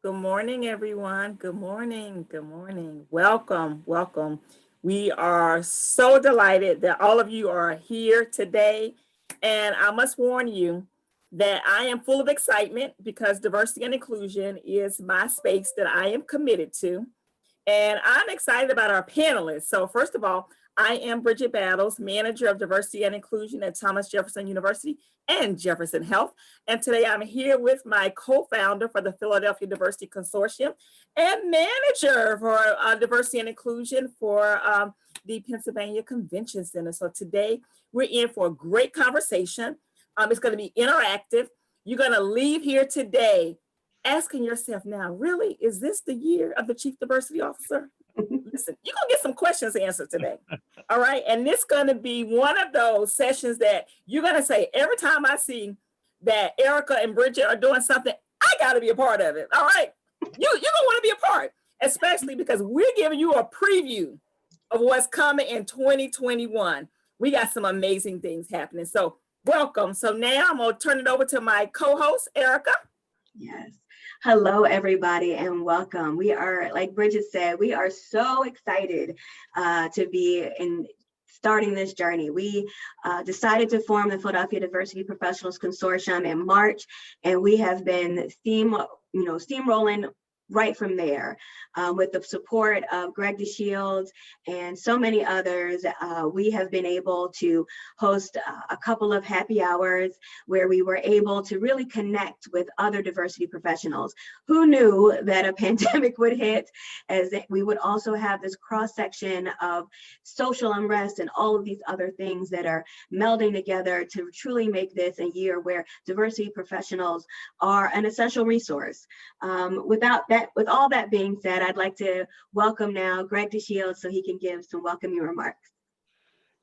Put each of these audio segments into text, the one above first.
Good morning, everyone. Good morning. Good morning. Welcome. Welcome. We are so delighted that all of you are here today. And I must warn you that I am full of excitement because diversity and inclusion is my space that I am committed to. And I'm excited about our panelists. So, first of all, I am Bridget Battles, Manager of Diversity and Inclusion at Thomas Jefferson University and Jefferson Health. And today I'm here with my co-founder for the Philadelphia Diversity Consortium and manager for diversity and inclusion for the Pennsylvania Convention Center. So today we're in for a great conversation. It's going to be interactive. You're going to leave here today asking yourself now, really, is this the year of the Chief Diversity Officer? Listen, you're going to get some questions answered today. All right. And this is going to be one of those sessions that you're going to say, every time I see that Erica and Bridget are doing something, I got to be a part of it. All right. You're going to want to be a part, especially because we're giving you a preview of what's coming in 2021. We got some amazing things happening. So welcome. So now I'm going to turn it over to my co-host, Erica. Yes. Hello, everybody, and welcome. We are, like Bridget said, we are so excited to be starting this journey. We decided to form the Philadelphia Diversity Professionals Consortium in March, and we have been steamrolling right from there. With the support of Greg DeShields and so many others, we have been able to host a couple of happy hours where we were able to really connect with other diversity professionals. Who knew that a pandemic would hit, as we would also have this cross-section of social unrest and all of these other things that are melding together to truly make this a year where diversity professionals are an essential resource. With all that being said, I'd like to welcome now Greg DeShields so he can give some welcoming remarks.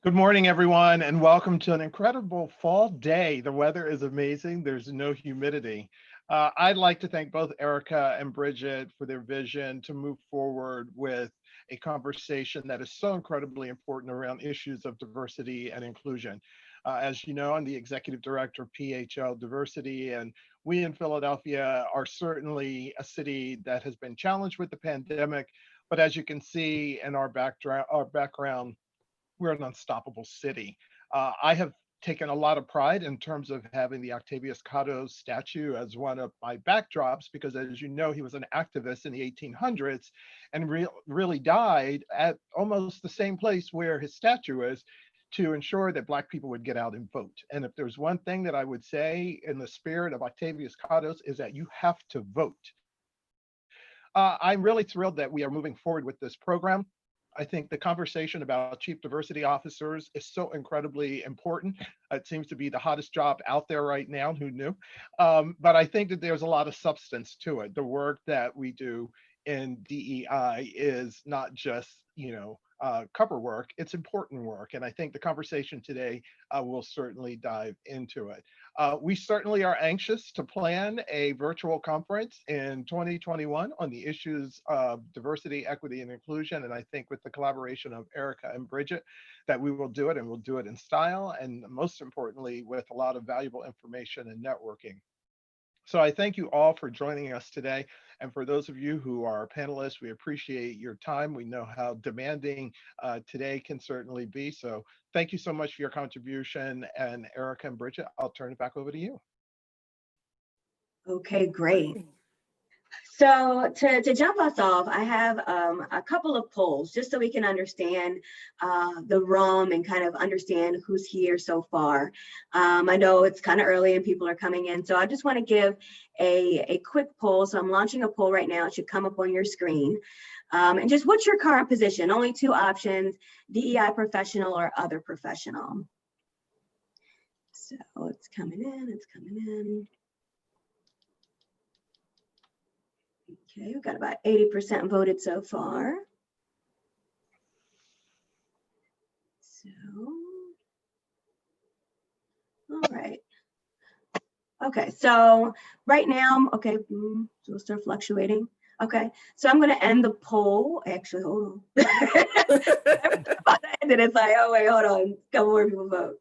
Good morning, everyone, and welcome to an incredible fall day. The weather is amazing. There's no humidity. I'd like to thank both Erica and Bridget for their vision to move forward with a conversation that is so incredibly important around issues of diversity and inclusion. As you know, I'm the executive director of PHL Diversity, and we in Philadelphia are certainly a city that has been challenged with the pandemic. But as you can see in our background, we're an unstoppable city. I have taken a lot of pride in terms of having the Octavius Cotto statue as one of my backdrops, because as you know, he was an activist in the 1800s and really died at almost the same place where his statue is, to ensure that Black people would get out and vote. And if there's one thing that I would say in the spirit of Octavius Cotto's is that you have to vote. I'm really thrilled that we are moving forward with this program. I think the conversation about chief diversity officers is so incredibly important. It seems to be the hottest job out there right now, who knew? But I think that there's a lot of substance to it. The work that we do in DEI is not just, cover work, it's important work. And I think the conversation today will certainly dive into it. We certainly are anxious to plan a virtual conference in 2021 on the issues of diversity, equity, and inclusion. And I think with the collaboration of Erica and Bridget, that we will do it, and we'll do it in style, and most importantly, with a lot of valuable information and networking. So I thank you all for joining us today. And for those of you who are panelists, we appreciate your time. We know how demanding today can certainly be. So thank you so much for your contribution. And Erica and Bridget, I'll turn it back over to you. Okay, great. So to jump us off, I have a couple of polls just so we can understand the room and kind of understand who's here so far. I know it's kind of early and people are coming in, so I just want to give a quick poll. So I'm launching a poll right now. It should come up on your screen. And just what's your current position? Only two options: DEI professional or other professional. So it's coming in, it's coming in. Okay, we've got about 80% voted so far. So, all right. Okay, so right now, okay, so we'll start fluctuating. Okay, so I'm gonna end the poll. Actually, hold on. About to end it, it's like, oh wait, hold on, a couple more people vote.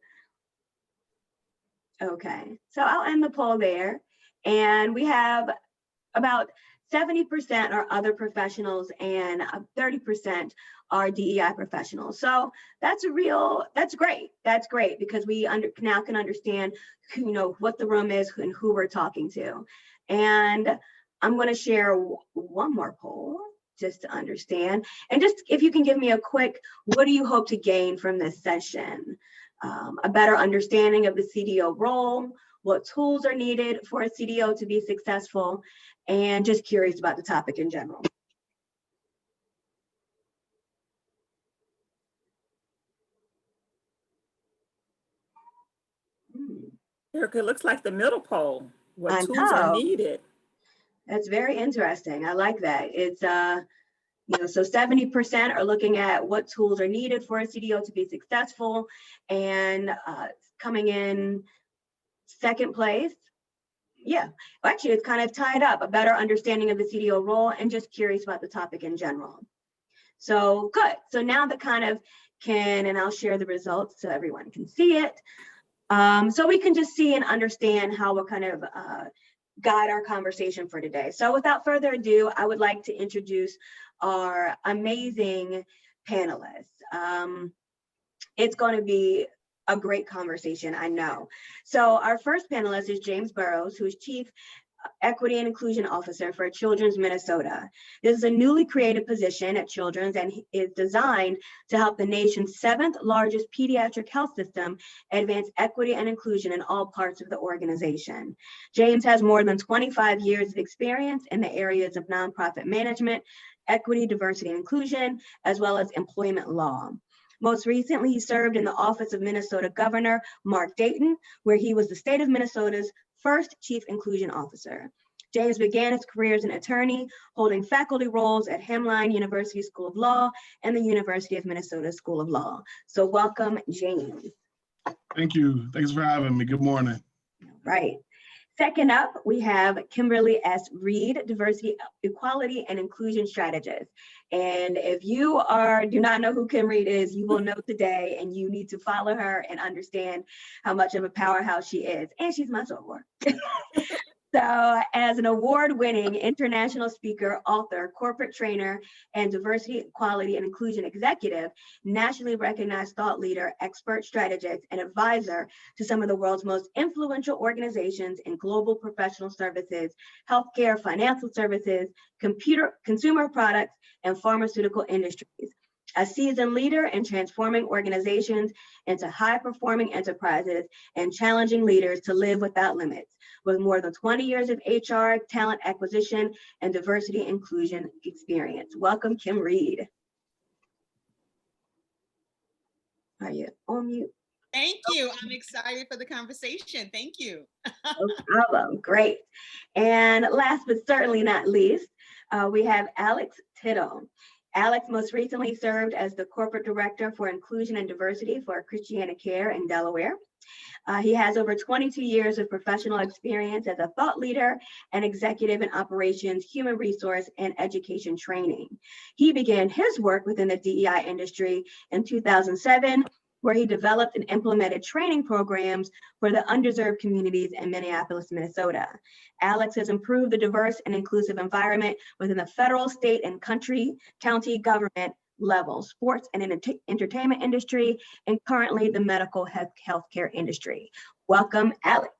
Okay, so I'll end the poll there. And we have about 70% are other professionals and 30% are DEI professionals. So that's great. That's great because we now can understand what the room is and who we're talking to. And I'm going to share one more poll just to understand. And just if you can give me a quick, what do you hope to gain from this session? A better understanding of the CDO role, what tools are needed for a CDO to be successful, and just curious about the topic in general. Erica, it looks like the middle poll. What tools are needed? That's very interesting. I like that. It's so 70% are looking at what tools are needed for a CDO to be successful, and coming in second place. Yeah, actually, it's kind of tied up, a better understanding of the CDO role and just curious about the topic in general. So good. So now that kind of and I'll share the results so everyone can see it. So we can just see and understand how we'll kind of guide our conversation for today. So without further ado, I would like to introduce our amazing panelists. It's going to be a great conversation, I know. So our first panelist is James Burrows, who is Chief Equity and Inclusion Officer for Children's Minnesota. This is a newly created position at Children's and is designed to help the nation's 7th largest pediatric health system advance equity and inclusion in all parts of the organization. James has more than 25 years of experience in the areas of nonprofit management, equity, diversity, and inclusion, as well as employment law. Most recently, he served in the office of Minnesota Governor Mark Dayton, where he was the state of Minnesota's first chief inclusion officer. James began his career as an attorney, holding faculty roles at Hamline University School of Law and the University of Minnesota School of Law. So welcome, James. Thank you. Thanks for having me. Good morning. Right. Second up, we have Kimberly S. Reed, Diversity, Equality, and Inclusion Strategist. And if you do not know who Kim Reed is, you will know today, and you need to follow her and understand how much of a powerhouse she is. And she's my soror. So as an award-winning international speaker, author, corporate trainer, and diversity, equality, and inclusion executive, nationally recognized thought leader, expert strategist, and advisor to some of the world's most influential organizations in global professional services, healthcare, financial services, consumer products, and pharmaceutical industries. A seasoned leader in transforming organizations into high-performing enterprises and challenging leaders to live without limits, with more than 20 years of HR, talent acquisition, and diversity inclusion experience. Welcome, Kim Reed. Are you on mute? Thank you. I'm excited for the conversation. Thank you. No problem. Great. And last but certainly not least, we have Alex Tittle. Alex most recently served as the Corporate Director for Inclusion and Diversity for Christiana Care in Delaware. He has over 22 years of professional experience as a thought leader and executive in operations, human resource, and education training. He began his work within the DEI industry in 2007, where he developed and implemented training programs for the underserved communities in Minneapolis, Minnesota. Alex has improved the diverse and inclusive environment within the federal, state, and county government level, sports and entertainment industry, and currently the medical healthcare industry. Welcome, Alex.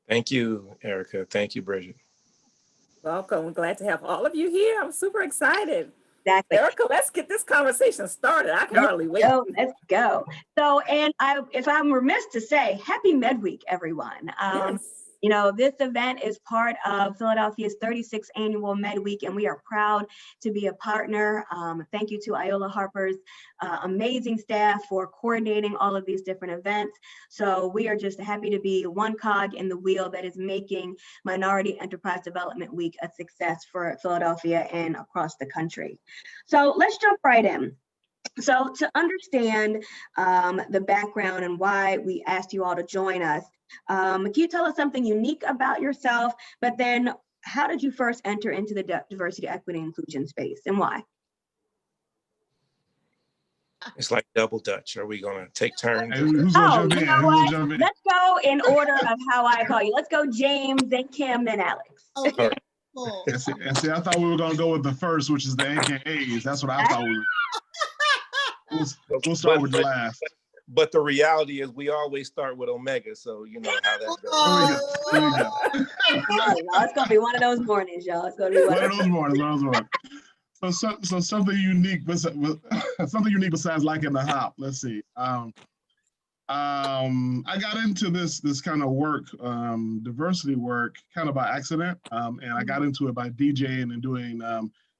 Thank you, Erica. Thank you, Bridget. Welcome. We're glad to have all of you here. I'm super excited. Exactly. Erica, let's get this conversation started. I can hardly wait. Let's go. So, and if I'm remiss to say, happy Midweek, everyone. Yes. You know, this event is part of Philadelphia's 36th annual Midweek, and we are proud to be a partner. Thank you to Iola Harper's amazing staff for coordinating all of these different events. So we are just happy to be one cog in the wheel that is making Minority Enterprise Development Week a success for Philadelphia and across the country. So let's jump right in. So to understand the background and why we asked you all to join us, can you tell us something unique about yourself, but then how did you first enter into the diversity, equity, and inclusion space, and why? It's like double Dutch. Are we going to take turns? Hey, who's gonna jump in? You know Who's what? gonna jump in? Let's go in order of how I call you. Let's go James, then Kim, then Alex. Okay. Cool. And see, I thought we were gonna go with the first, which is the AKAs. That's what I thought we were. We'll start with the last. But the reality is we always start with Omega, so you know how that goes. There we go. Oh, y'all, it's gonna be one of those mornings, y'all. It's gonna be One of those mornings. So something unique, something unique besides liking the hop. Let's see. I got into this kind of work, diversity work, kind of by accident, and I got into it by DJing and doing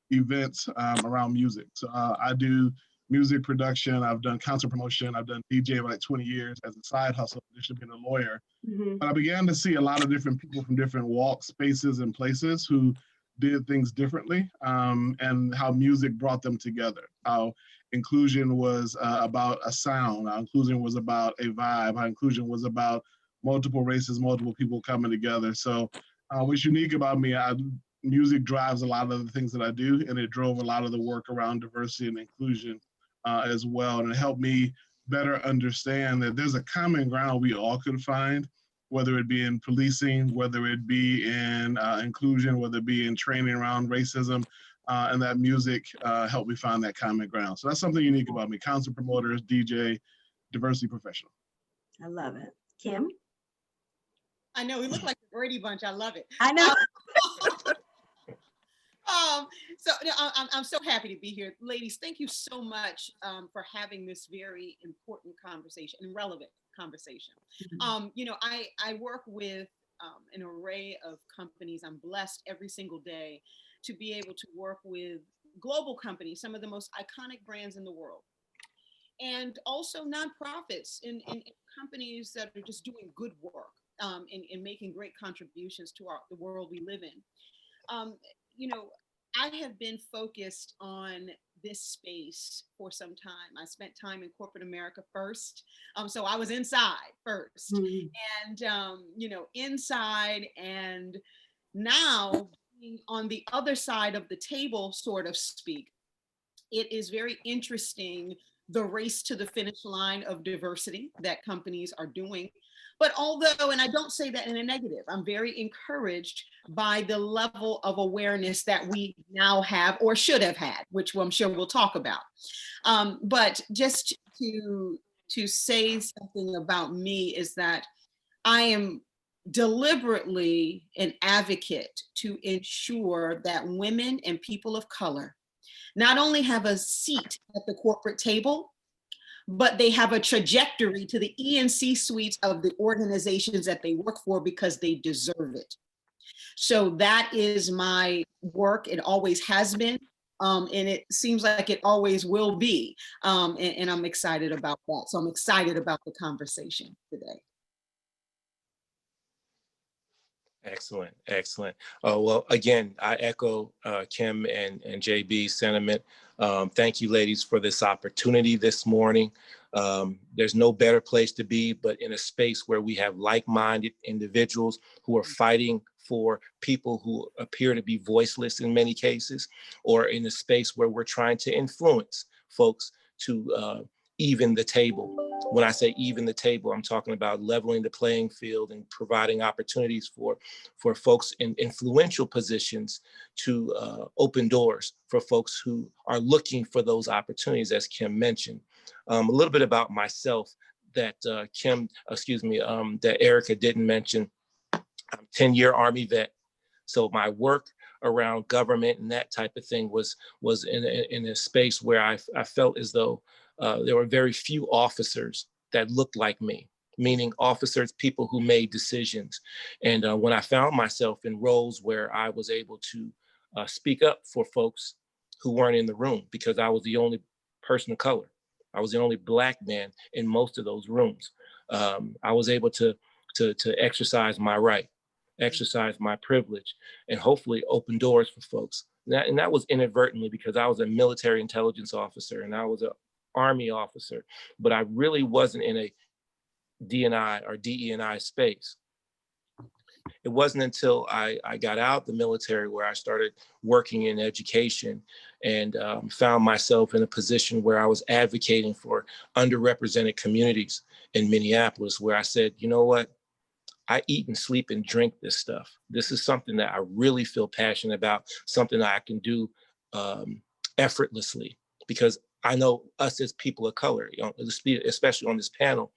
events around music. So I do music production. I've done concert promotion. I've done DJ for like 20 years as a side hustle, in addition to being a lawyer. Mm-hmm. But I began to see a lot of different people from different walks, spaces, and places who did things differently, and how music brought them together. How inclusion was about a sound. How inclusion was about a vibe. How inclusion was about multiple races, multiple people coming together. So what's unique about me, music drives a lot of the things that I do, and it drove a lot of the work around diversity and inclusion as well. And it helped me better understand that there's a common ground we all could find, whether it be in policing, whether it be in inclusion, whether it be in training around racism, and that music helped me find that common ground. So that's something unique about me. Concert promoters, DJ, diversity professional. I love it. Kim? I know we look like the Brady Bunch. I love it. I know. So no, I'm so happy to be here, ladies. Thank you so much for having this very important conversation and relevant conversation. I work with an array of companies. I'm blessed every single day to be able to work with global companies, some of the most iconic brands in the world, and also nonprofits and companies that are just doing good work and making great contributions to the world we live in. Um, you know, I have been focused on this space for some time. I spent time in corporate America first. So I was inside first and, inside, and now being on the other side of the table, sort of speak. It is very interesting, the race to the finish line of diversity that companies are doing. But although, and I don't say that in a negative, I'm very encouraged by the level of awareness that we now have or should have had, which I'm sure we'll talk about. But just to say something about me is that I am deliberately an advocate to ensure that women and people of color not only have a seat at the corporate table, but they have a trajectory to the E&C suites of the organizations that they work for because they deserve it. So that is my work. It always has been. And it seems like it always will be. And I'm excited about that. So I'm excited about the conversation today. Excellent, excellent. Well, again, I echo Kim and JB's sentiment. Thank you, ladies, for this opportunity this morning. There's no better place to be but in a space where we have like-minded individuals who are fighting for people who appear to be voiceless in many cases, or in a space where we're trying to influence folks to even the table. When I say even the table, I'm talking about leveling the playing field and providing opportunities for folks in influential positions to open doors for folks who are looking for those opportunities, as Kim mentioned. A little bit about myself that that Erica didn't mention. I'm 10-year Army vet. So my work around government and that type of thing was in a space where I felt as though there were very few officers that looked like me, meaning officers, people who made decisions. And when I found myself in roles where I was able to speak up for folks who weren't in the room, because I was the only person of color, I was the only Black man in most of those rooms. I was able to exercise my right, exercise my privilege, and hopefully open doors for folks. And that was inadvertently because I was a military intelligence officer and I was an Army officer, but I really wasn't in a D&I or DE&I space. It wasn't until I got out of the military where I started working in education and found myself in a position where I was advocating for underrepresented communities in Minneapolis, where I said, you know what? I eat and sleep and drink this stuff. This is something that I really feel passionate about, something that I can do effortlessly, because I know us as people of color, especially on this panel,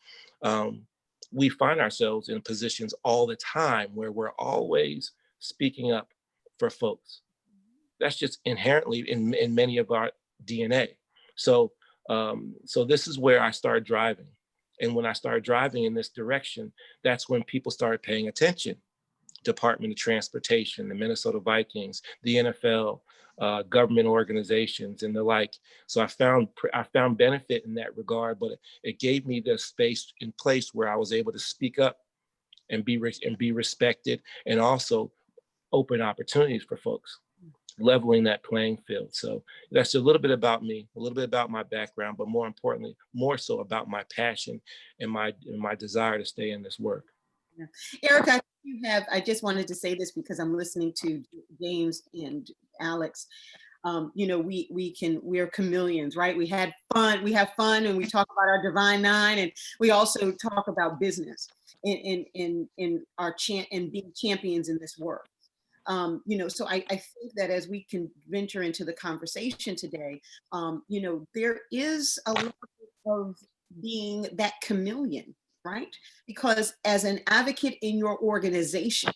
we find ourselves in positions all the time where we're always speaking up for folks. That's just inherently in many of our DNA. So this is where I started driving. And when I started driving in this direction, that's when people started paying attention. Department of Transportation, the Minnesota Vikings, the NFL, government organizations, and the like. So I found benefit in that regard, but it gave me the space in place where I was able to speak up and be respected, and also open opportunities for folks, leveling that playing field. So that's a little bit about me, a little bit about my background, but more importantly, more so about my passion and my desire to stay in this work. Yeah. Erica, I just wanted to say this because I'm listening to James and Alex. We're chameleons, right? We have fun and we talk about our divine nine, and we also talk about business in being champions in this work. So I think that as we can venture into the conversation today, there is a lot of being that chameleon right? Because as an advocate in your organization,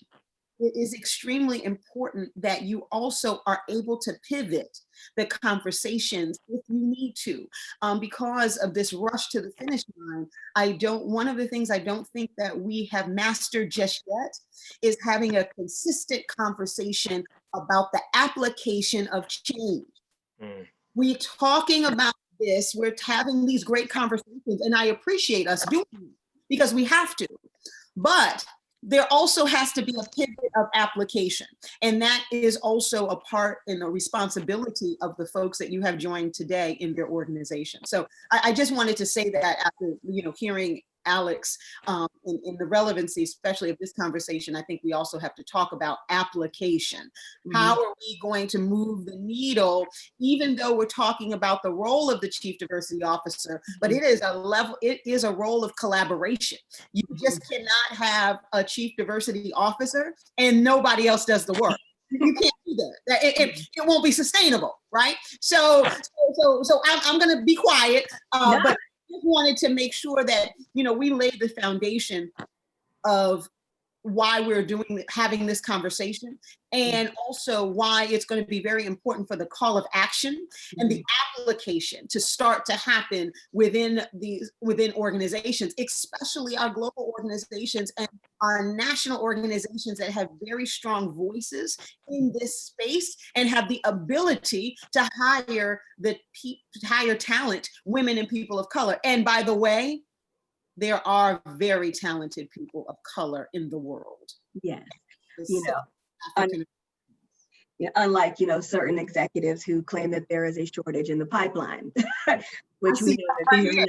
it is extremely important that you also are able to pivot the conversations if you need to. Because of this rush to the finish line, one of the things I don't think that we have mastered just yet is having a consistent conversation about the application of change. We're talking about this, we're having these great conversations, and I appreciate us doing it because we have to. But there also has to be a pivot of application. And that is also a part and a responsibility of the folks that you have joined today in their organization. So I just wanted to say that after, hearing Alex, in the relevancy, especially of this conversation, I think we also have to talk about application. Mm-hmm. How are we going to move the needle, even though we're talking about the role of the Chief Diversity Officer, but it is a role of collaboration. You just cannot have a Chief Diversity Officer and nobody else does the work. You can't do that. It won't be sustainable, right? So I'm going to be quiet, but just wanted to make sure that, we laid the foundation of why we're having this conversation, and also why it's going to be very important for the call of action and the application to start to happen within organizations, especially our global organizations and our national organizations that have very strong voices in this space and have the ability to hire talent, women and people of color. And by the way, there are very talented people of color in the world. Yes. Unlike, certain executives who claim that there is a shortage in the pipeline, which we know that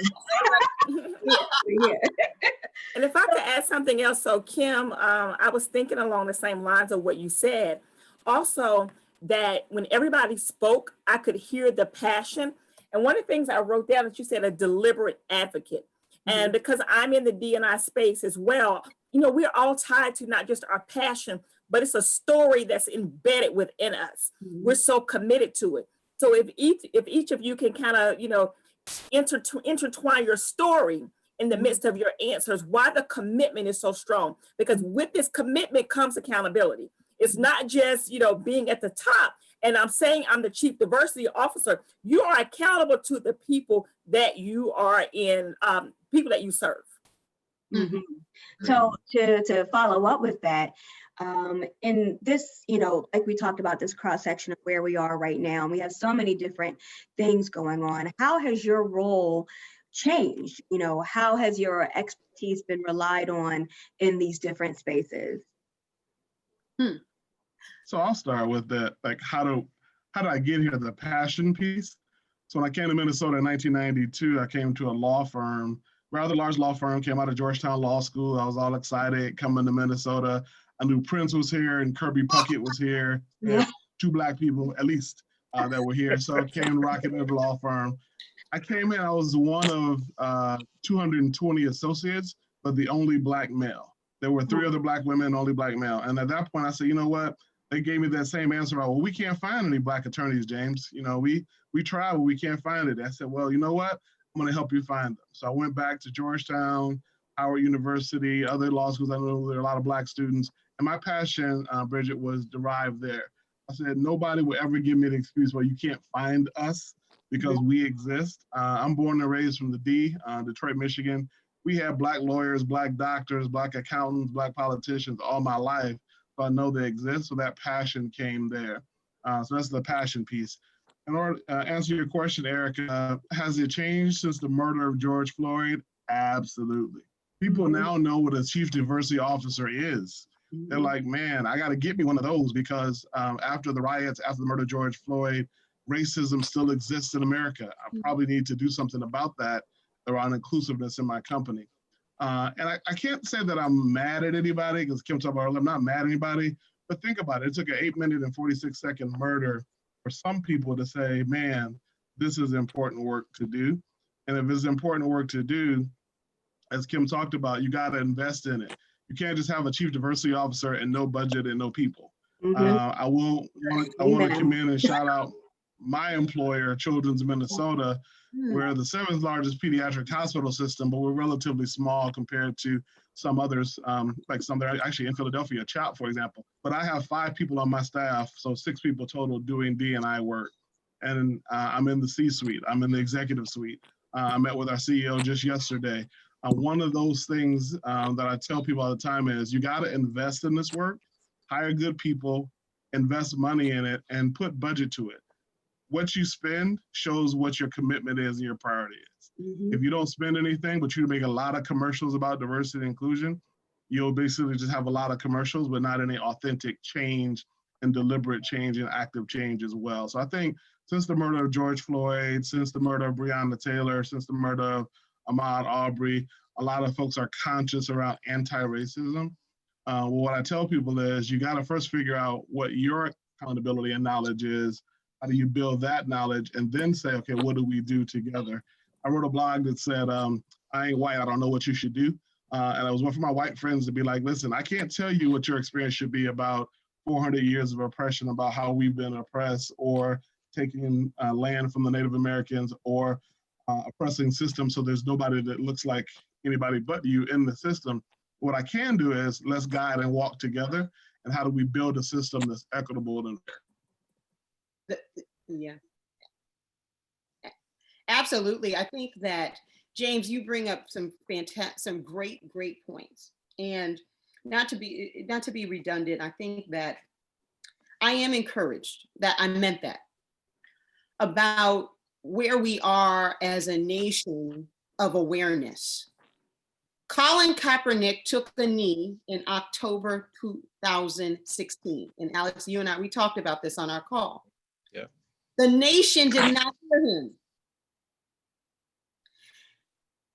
And if I could add something else, so Kim, I was thinking along the same lines of what you said. Also, that when everybody spoke, I could hear the passion. And one of the things I wrote down that you said, a deliberate advocate. And because I'm in the D&I space as well, we're all tied to not just our passion, but it's a story that's embedded within us. We're so committed to it. So if each of you can kind of, intertwine your story in the midst of your answers, why the commitment is so strong. Because with this commitment comes accountability. It's not just, being at the top. And I'm saying I'm the Chief Diversity Officer. You are accountable to the people that you are in, people that you serve. Mm-hmm. So to follow up with that, in this, like we talked about this cross section of where we are right now, and we have so many different things going on. How has your role changed? How has your expertise been relied on in these different spaces? So I'll start with that. Like, how do I get here? The passion piece. So when I came to Minnesota in 1992, I came to a law firm, rather large law firm, came out of Georgetown Law School. I was all excited coming to Minnesota. I knew Prince was here and Kirby Puckett was here. Yeah. Two Black people, at least, that were here. So I came rocking into the law firm. I came in, I was one of 220 associates, but the only Black male. There were 3 other Black women, only Black male. And at that point, I said, you know what? They gave me that same answer about, well, we can't find any Black attorneys, James. We tried, but we can't find it. I said, well, you know what? I'm going to help you find them. So I went back to Georgetown, Howard University, other law schools. I know there are a lot of Black students. And my passion, Bridget, was derived there. I said, nobody will ever give me the excuse, well, you can't find us because we exist. I'm born and raised from the D, Detroit, Michigan. We have Black lawyers, Black doctors, Black accountants, Black politicians all my life. So I know they exist. So that passion came there. So that's the passion piece. In order to answer your question, Erica, has it changed since the murder of George Floyd? Absolutely. People now know what a Chief Diversity Officer is. They're like, man, I got to get me one of those because after the riots, after the murder of George Floyd, racism still exists in America. I probably need to do something about that around inclusiveness in my company. And I can't say that I'm mad at anybody because Kim talked about earlier, I'm not mad at anybody, but think about it. It took an 8-minute and 46-second murder for some people to say, man, this is important work to do. And if it's important work to do, as Kim talked about, you got to invest in it. You can't just have a Chief Diversity Officer and no budget and no people. I want to come in and shout out my employer, Children's Minnesota. We're the 7th largest pediatric hospital system, but we're relatively small compared to some others, like some that are actually in Philadelphia, CHOP, for example. But I have 5 people on my staff, so 6 people total doing D&I work. And I'm in the C-suite, I'm in the executive suite. I met with our CEO just yesterday. One of those things that I tell people all the time is you got to invest in this work, hire good people, invest money in it, and put budget to it. What you spend shows what your commitment is and your priority is. If you don't spend anything, but you make a lot of commercials about diversity and inclusion, you'll basically just have a lot of commercials, but not any authentic change and deliberate change and active change as well. So I think since the murder of George Floyd, since the murder of Breonna Taylor, since the murder of Ahmaud Arbery, a lot of folks are conscious around anti-racism. What I tell people is you got to first figure out what your accountability and knowledge is. How do you build that knowledge and then say, okay, what do we do together? I wrote a blog that said, I ain't white, I don't know what you should do. And I was one for my white friends to be like, listen, I can't tell you what your experience should be about 400 years of oppression, about how we've been oppressed or taking land from the Native Americans or oppressing systems so there's nobody that looks like anybody but you in the system. What I can do is let's guide and walk together, and how do we build a system that's equitable and fair? Yeah, absolutely. I think that, James, you bring up some great points. And not to be redundant, I think that I am encouraged that I meant that about where we are as a nation of awareness. Colin Kaepernick took the knee in October 2016. And Alex, you and I, we talked about this on our call. Yeah. The nation did not hear him.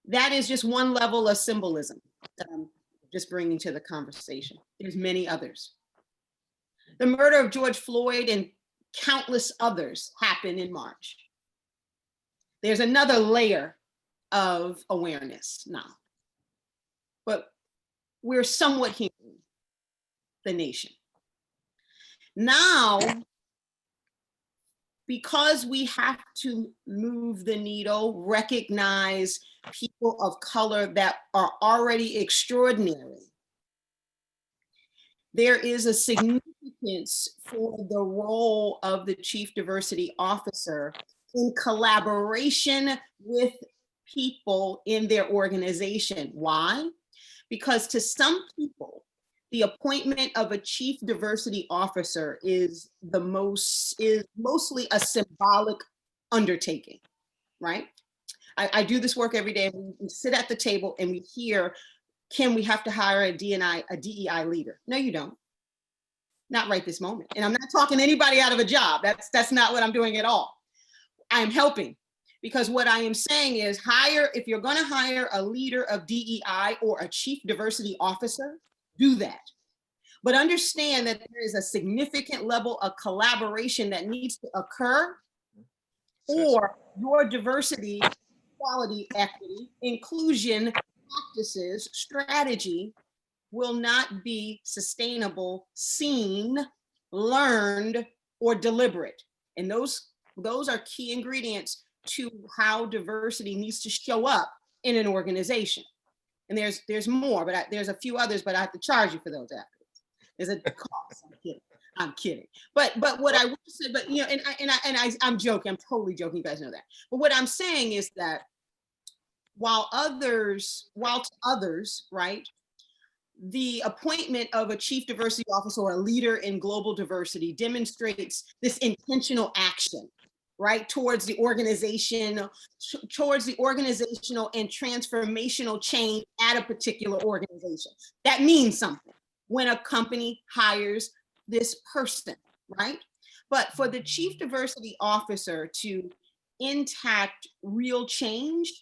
That is just one level of symbolism that I'm just bringing to the conversation. There's many others. The murder of George Floyd and countless others happened in March. There's another layer of awareness now. But we're somewhat hearing the nation. Now, because we have to move the needle, recognize people of color that are already extraordinary, there is a significance for the role of the Chief Diversity Officer in collaboration with people in their organization. Why? Because to some people, the appointment of a Chief Diversity Officer is mostly a symbolic undertaking, right? I do this work every day. We sit at the table and we hear, Kim, we have to hire a DEI leader. No, you don't. Not right this moment. And I'm not talking anybody out of a job. That's not what I'm doing at all. I'm helping. Because what I am saying is if you're going to hire a leader of DEI or a Chief Diversity Officer, do that. But understand that there is a significant level of collaboration that needs to occur, or your diversity, equality, equity, inclusion practices, strategy will not be sustainable, seen, learned, or deliberate. And those are key ingredients to how diversity needs to show up in an organization. And there's more, but there's a few others, but I have to charge you for those afterwards. There's a cost. I'm kidding. But what I will say, but you know, I'm joking. I'm totally joking. You guys know that. But what I'm saying is that while to others, right, the appointment of a Chief Diversity Officer or a leader in global diversity demonstrates this intentional action, right, towards the organizational and transformational change at a particular organization. That means something when a company hires this person, right? But for the Chief Diversity Officer to enact real change,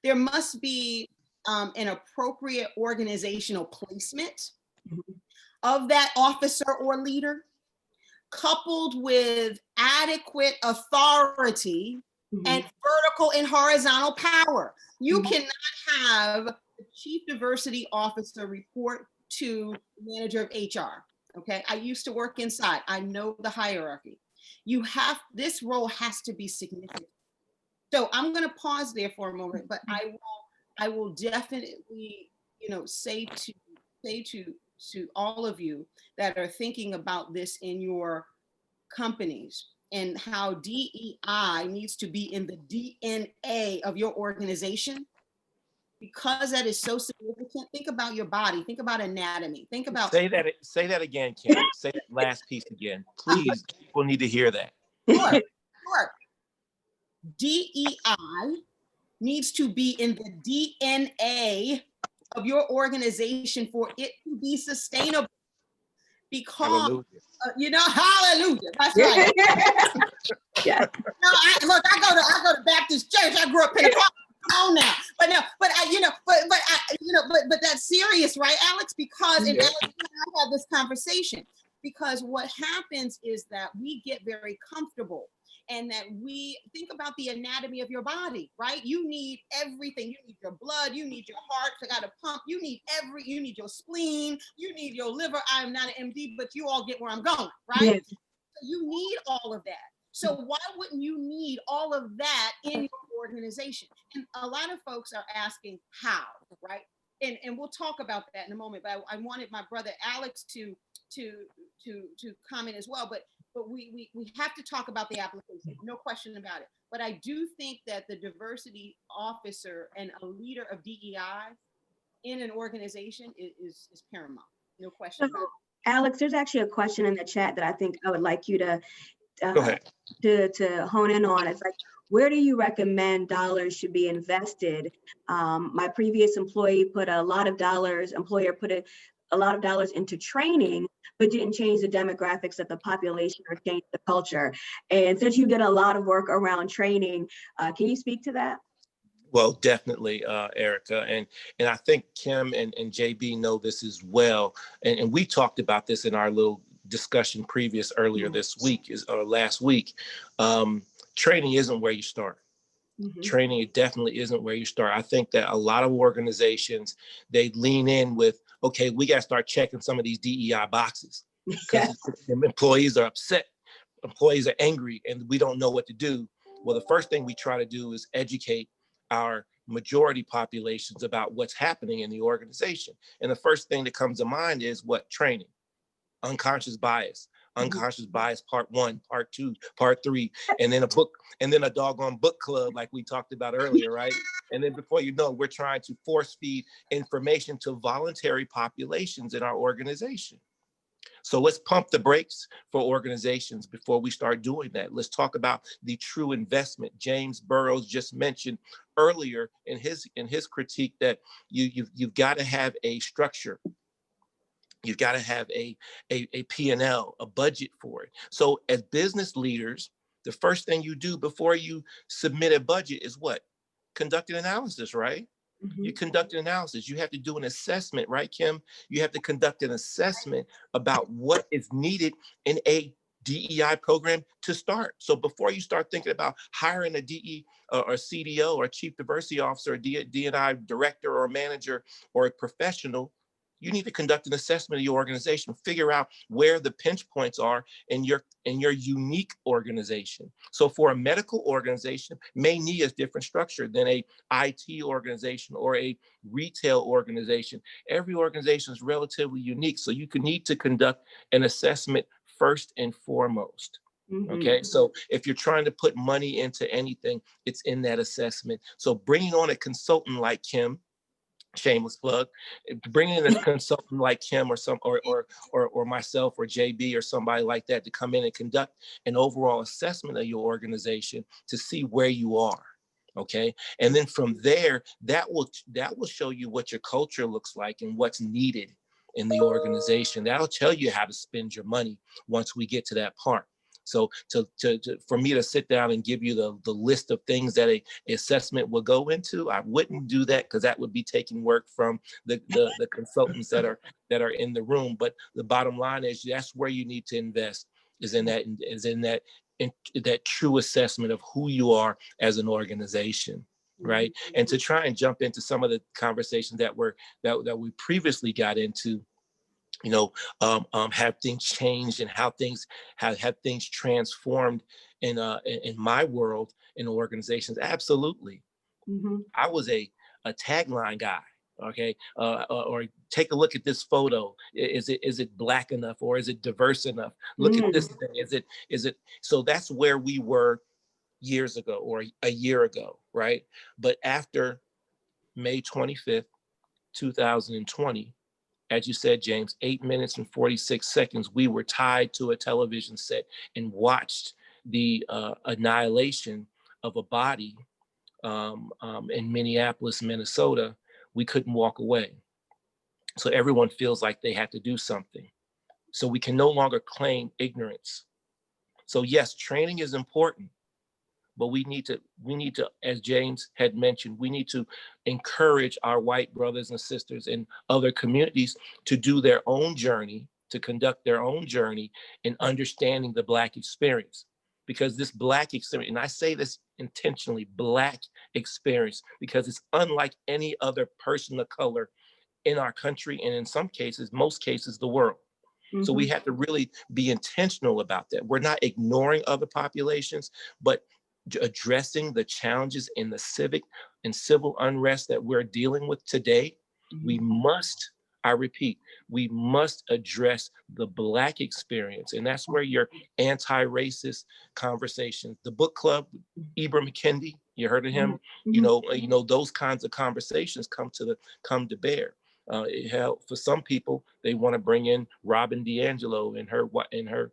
there must be an appropriate organizational placement of that officer or leader, coupled with adequate authority and vertical and horizontal power. You cannot have the Chief Diversity Officer report to the manager of HR. Okay, I used to work inside. I know the hierarchy. This role has to be significant. So I'm going to pause there for a moment, but I will definitely, say to all of you that are thinking about this in your companies and how DEI needs to be in the DNA of your organization, because that is so significant. Think about your body, think about anatomy, think about Say that again, Kim. Say that last piece again. Please, people need to hear that. sure. DEI needs to be in the DNA of your organization for it to be sustainable. Because, hallelujah. That's right. Yeah. I go to Baptist church. I grew up Pentecostal. Come on now, but that's serious, right, Alex? Because and Alex and I had this conversation because what happens is that we get very comfortable. And that we think about the anatomy of your body, right? You need everything. You need your blood. You need your heart. I got to pump. You need your spleen. You need your liver. I'm not an MD, but you all get where I'm going, right? Yes. So you need all of that. So why wouldn't you need all of that in your organization? And a lot of folks are asking how, right? And we'll talk about that in a moment. But I wanted my brother Alex to comment as well. But we have to talk about the application, no question about it. But I do think that the diversity officer and a leader of DEI in an organization is paramount, no question about it. Alex, there's actually a question in the chat that I think I would like you to Go ahead. to hone in on. It's like, where do you recommend dollars should be invested? My previous employer put a lot of dollars into training, but didn't change the demographics of the population or change the culture. And since you did a lot of work around training, can you speak to that? Well, definitely, Erica. And I think Kim and JB know this as well. And we talked about this in our little discussion earlier this week or last week. Training isn't where you start. Training definitely isn't where you start. I think that a lot of organizations, they lean in with, okay, we got to start checking some of these DEI boxes because employees are upset. Employees are angry and we don't know what to do. Well, the first thing we try to do is educate our majority populations about what's happening in the organization. And the first thing that comes to mind is what? Training. Unconscious bias part 1, part 2, part 3, and then a doggone book club like we talked about earlier, right? And then before you know, we're trying to force feed information to voluntary populations in our organization. So let's pump the brakes for organizations before we start doing that. Let's talk about the true investment. James Burrows just mentioned earlier in his critique that you've got to have a structure. You've got to have a P&L, a budget for it. So as business leaders, the first thing you do before you submit a budget is what? Conduct an analysis, right? You conduct an analysis. You have to do an assessment, right, Kim? You have to conduct an assessment about what is needed in a DEI program to start. So before you start thinking about hiring a DE or CDO or chief diversity officer, or D&I director or manager or a professional, you need to conduct an assessment of your organization, figure out where the pinch points are in your unique organization. So for a medical organization, may need a different structure than a IT organization or a retail organization. Every organization is relatively unique. So you need to conduct an assessment first and foremost. Okay, so if you're trying to put money into anything, it's in that assessment. So bringing on a consultant like Kim, shameless plug, bringing in a consultant like Kim or myself or JB or somebody like that to come in and conduct an overall assessment of your organization to see where you are. Okay, and then from there, that will show you what your culture looks like and what's needed in the organization. That'll tell you how to spend your money once we get to that part. So for me to sit down and give you the list of things that a assessment will go into, I wouldn't do that because that would be taking work from the consultants that are in the room. But the bottom line is that's where you need to invest is in that true assessment of who you are as an organization. Right. And to try and jump into some of the conversations that we previously got into, have things changed and how things have things transformed in my world in organizations? Absolutely. I was a tagline guy. Okay, or take a look at this photo. Is it black enough, or is it diverse enough? Look at this thing. Is it? So that's where we were years ago, or a year ago, right? But after May 25th, 2020, as you said, James, 8 minutes and 46 seconds, we were tied to a television set and watched the annihilation of a body in Minneapolis, Minnesota. We couldn't walk away. So everyone feels like they have to do something. So we can no longer claim ignorance. So yes, training is important, but we need to, as James had mentioned, we need to encourage our white brothers and sisters in other communities to do their own journey, to conduct their own journey in understanding the Black experience. Because this Black experience, and I say this intentionally, Black experience, because it's unlike any other person of color in our country, and in some cases, most cases, the world. So we have to really be intentional about that. We're not ignoring other populations, but addressing the challenges in the civic and civil unrest that we're dealing with today. We must, I repeat, we must address the Black experience. And that's where your anti-racist conversations, the book club, Ibram Kendi, you heard of him, you know, those kinds of conversations come to bear. For some people, they want to bring in Robin DiAngelo in her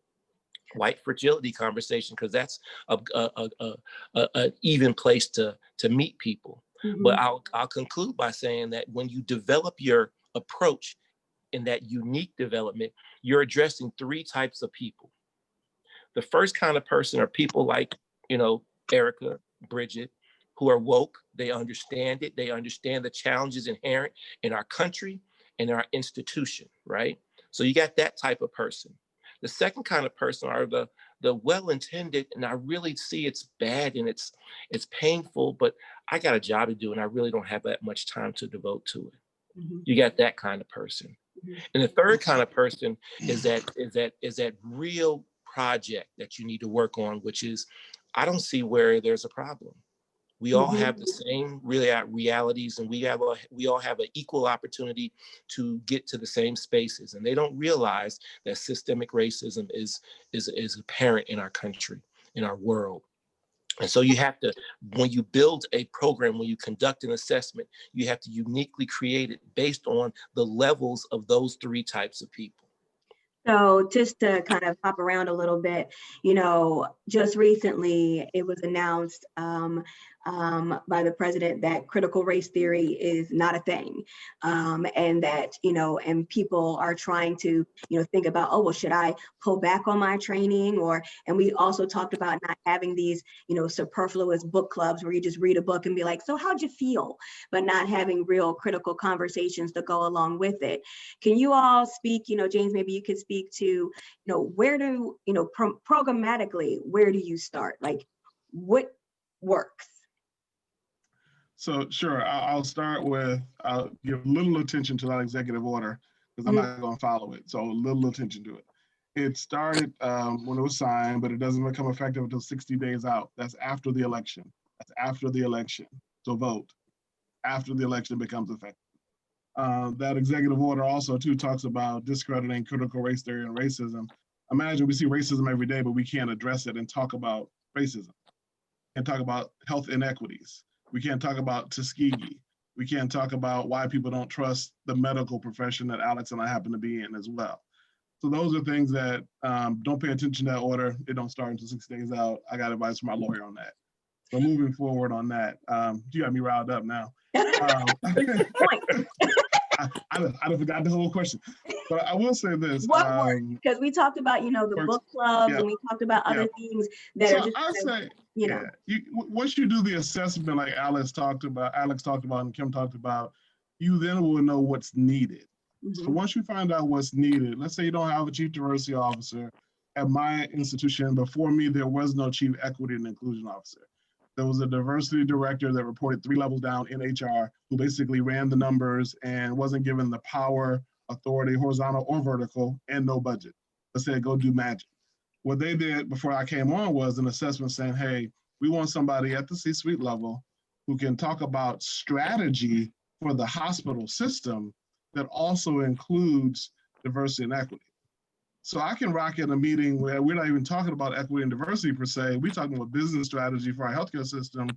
white fragility conversation, because that's an even place to meet people. But I'll conclude by saying that when you develop your approach in that unique development, you're addressing three types of people. The first kind of person are people like, Erica, Bridget, who are woke. They understand it. They understand the challenges inherent in our country and our institution, right? So you got that type of person. The second kind of person are the well-intended, and I really see it's bad and it's painful, but I got a job to do and I really don't have that much time to devote to it. You got that kind of person. And the third kind of person is that real project that you need to work on, which is, I don't see where there's a problem. We all have the same realities, and we all have an equal opportunity to get to the same spaces. And they don't realize that systemic racism is apparent in our country, in our world. And so you have to, when you build a program, when you conduct an assessment, you have to uniquely create it based on the levels of those three types of people. So just to kind of hop around a little bit, just recently it was announced by the president that critical race theory is not a thing, and that, and people are trying to, think about, oh, well, should I pull back on my training? And we also talked about not having these, superfluous book clubs where you just read a book and be like, so how'd you feel? But not having real critical conversations to go along with it. Can you all speak, James, maybe you could speak to, where do, programmatically, where do you start? Like, what works? So sure, I'll start with, I'll give little attention to that executive order because I'm not going to follow it. So little attention to it. It started when it was signed, but it doesn't become effective until 60 days out. That's after the election. That's after the election. So vote. After the election becomes effective. That executive order also too talks about discrediting critical race theory and racism. Imagine we see racism every day, but we can't address it and talk about racism and talk about health inequities. We can't talk about Tuskegee. We can't talk about why people don't trust the medical profession that Alex and I happen to be in as well. So those are things that don't pay attention to that order. It don't start until 6 days out. I got advice from my lawyer on that. So moving forward on that, you got me riled up now. I forgot the whole question, but I will say this. Because we talked about, the book clubs, and we talked about other things that are just, once you do the assessment, like Alex talked about, and Kim talked about, you then will know what's needed. So once you find out what's needed, let's say you don't have a chief diversity officer. At my institution, before me, there was no chief equity and inclusion officer. There was a diversity director that reported 3 levels down in HR, who basically ran the numbers and wasn't given the power, authority, horizontal or vertical, and no budget. They said, go do magic. What they did before I came on was an assessment saying, hey, We want somebody at the C-suite level who can talk about strategy for the hospital system that also includes diversity and equity. So I can rock in a meeting where we're not even talking about equity and diversity per se. We're talking about business strategy for our healthcare system.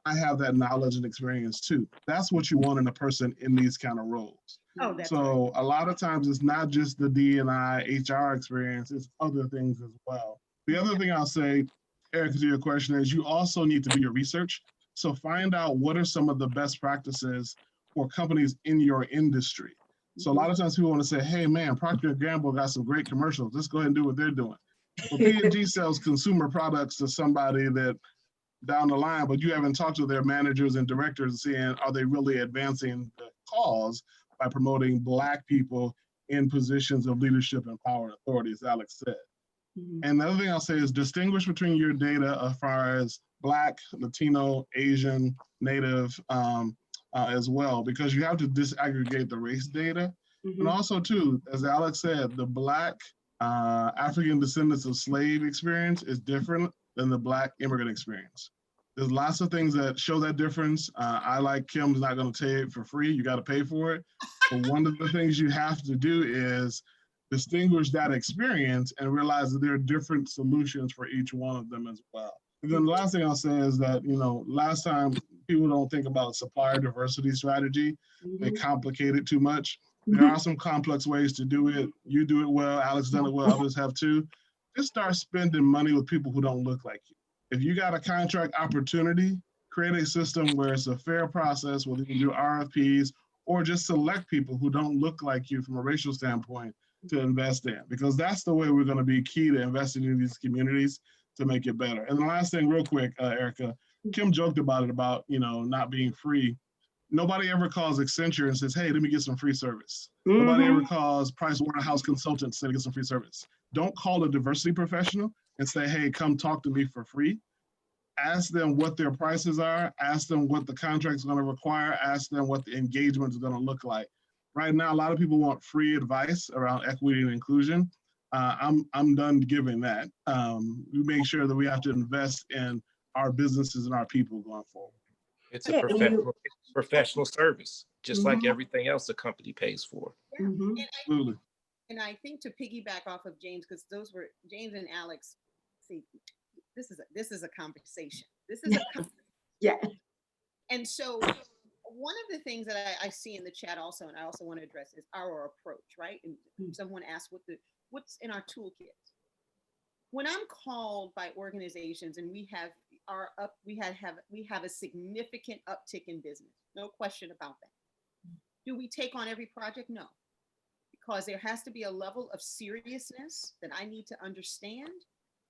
I have that knowledge and experience too. That's what you want in a person in these kind of roles. Oh, that's So right. a lot of times it's not just the D&I HR experience, it's other things as well. The other thing I'll say, Erica, to your question is you also need to do your research. So find out what are some of the best practices for companies in your industry. So a lot of times people want to say, hey man, Procter & Gamble got some great commercials. Let's go ahead and do what they're doing. Well, P&G sells consumer products to somebody that down the line, but you haven't talked to their managers and directors and seeing, are they really advancing the cause by promoting Black people in positions of leadership and power and authority, as Alex said. And the other thing I'll say is distinguish between your data as far as Black, Latino, Asian, Native, as well, because you have to disaggregate the race data. And also too, as Alex said, the Black African descendants of slave experience is different than the Black immigrant experience. There's lots of things that show that difference. I, like Kim's, not gonna tell it for free, you gotta pay for it. But one of the things you have to do is distinguish that experience and realize that there are different solutions for each one of them as well. And then the last thing I'll say is that, last time people don't think about supplier diversity strategy, they complicate it too much. There are some complex ways to do it. You do it well, Alex done it well, others have too. Just start spending money with people who don't look like you. If you got a contract opportunity, create a system where it's a fair process, where you can do RFPs or just select people who don't look like you from a racial standpoint to invest in, because that's the way we're going to be key to investing in these communities to make it better. And the last thing real quick, Erica, Kim joked about it, about, not being free. Nobody ever calls Accenture and says, hey, let me get some free service. Nobody ever calls Pricewaterhouse Consultants to get some free service. Don't call a diversity professional and say, hey, come talk to me for free. Ask them what their prices are, ask them what the contract's gonna require, ask them what the engagement is gonna look like. Right now, a lot of people want free advice around equity and inclusion. I'm done giving that. We make sure that we have to invest in our businesses and our people going forward. It's a professional service, just like everything else the company pays for. Yeah. Absolutely. And I think to piggyback off of James, because those were James and Alex. See, this is a conversation. This is a conversation. Yeah. And so one of the things that I see in the chat also, and I also want to address, is our approach, right? And someone asked what's in our toolkit. When I'm called by organizations and we have a significant uptick in business, no question about that. Do we take on every project? No, because there has to be a level of seriousness that I need to understand.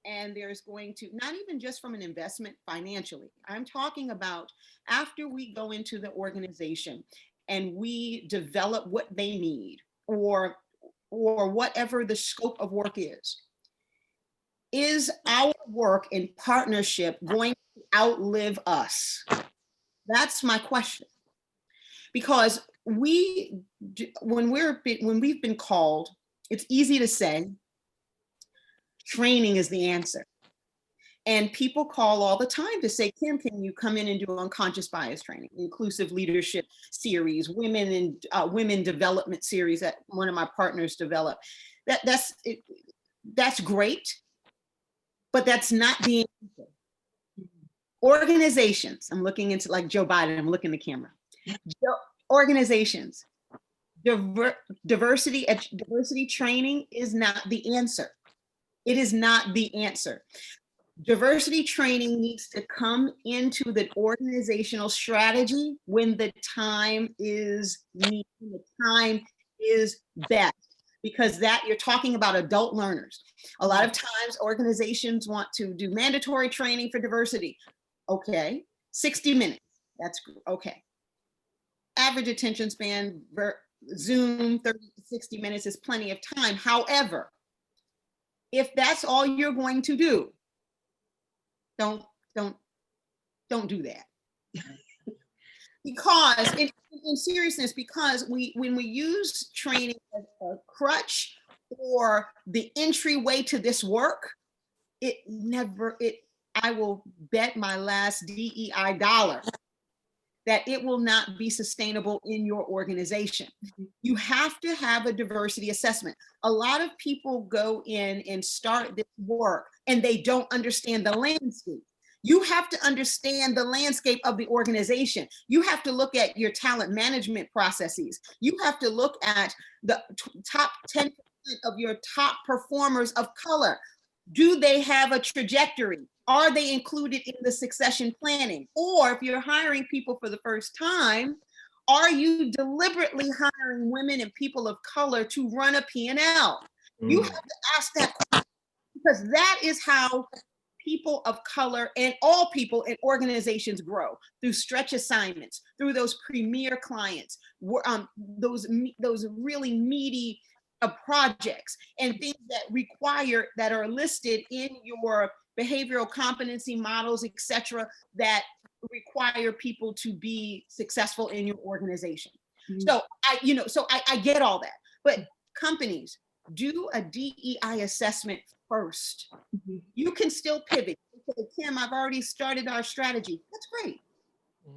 And there's going to, not even just from an investment financially, I'm talking about after we go into the organization and we develop what they need, or whatever the scope of work is our work in partnership going to outlive us? That's my question. Because when we've been called, it's easy to say, training is the answer. And people call all the time to say, Kim, can you come in and do unconscious bias training, inclusive leadership series, women development series that one of my partners developed. That's great, but that's not the answer. Organizations, I'm looking into, like Joe Biden, I'm looking at the camera. Organizations, diversity training is not the answer. It is not the answer. Diversity training needs to come into the organizational strategy when the time is needed, the time is best, because that you're talking about adult learners. A lot of times organizations want to do mandatory training for diversity. Okay, 60 minutes, that's okay. Average attention span, Zoom, 30 to 60 minutes is plenty of time. However, if that's all you're going to do, don't do that. Because in seriousness, because when we use training as a crutch or the entryway to this work, it I will bet my last DEI dollar that it will not be sustainable in your organization. You have to have a diversity assessment. A lot of people go in and start this work and they don't understand the landscape. You have to understand the landscape of the organization. You have to look at your talent management processes. You have to look at the top 10% of your top performers of color. Do they have a trajectory? Are they included in the succession planning? Or if you're hiring people for the first time, are you deliberately hiring women and people of color to run a P&L? You have to ask that question, because that is how people of color and all people in organizations grow, through stretch assignments, through those premier clients, those really meaty projects and things that are listed in your behavioral competency models, etc., that require people to be successful in your organization. So I get all that, but companies, do a DEI assessment first. You can still pivot. Okay, Kim, I've already started our strategy. That's great.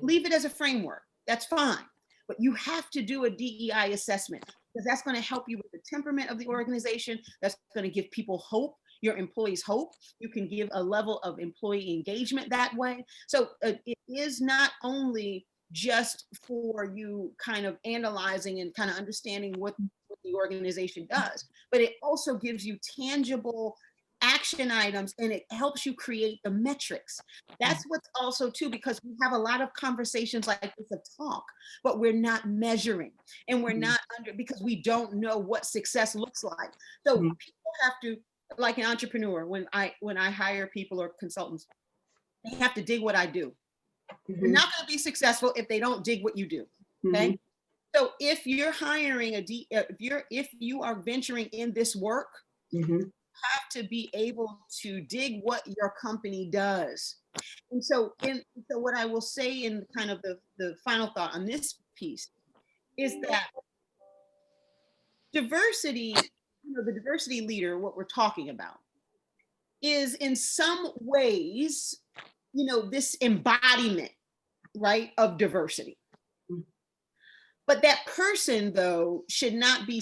Leave it as a framework. That's fine. But you have to do a DEI assessment, because that's going to help you with the temperament of the organization. That's going to give people hope, your employees hope. You can give a level of employee engagement that way. So it is not only just for you kind of analyzing and kind of understanding what the organization does, but it also gives you tangible action items, and it helps you create the metrics. That's what's also too, because we have a lot of conversations like this of talk, but we're not measuring, and we're not because we don't know what success looks like. So people have to, like an entrepreneur, when I hire people or consultants, they have to dig what I do. You're not going to be successful if they don't dig what you do. Okay. So if you're hiring if you are venturing in this work, you have to be able to dig what your company does. And so what I will say in kind of the final thought on this piece is that diversity, the diversity leader, what we're talking about, is in some ways, this embodiment, right, of diversity. But that person, though, should not be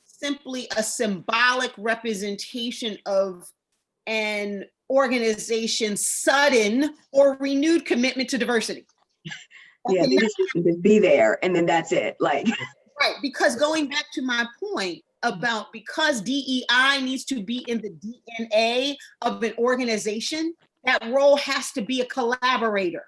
simply a symbolic representation of an organization's sudden or renewed commitment to diversity. Yeah, they just be there, and then that's it. Like, right, because going back to my point about, because DEI needs to be in the DNA of an organization, that role has to be a collaborator.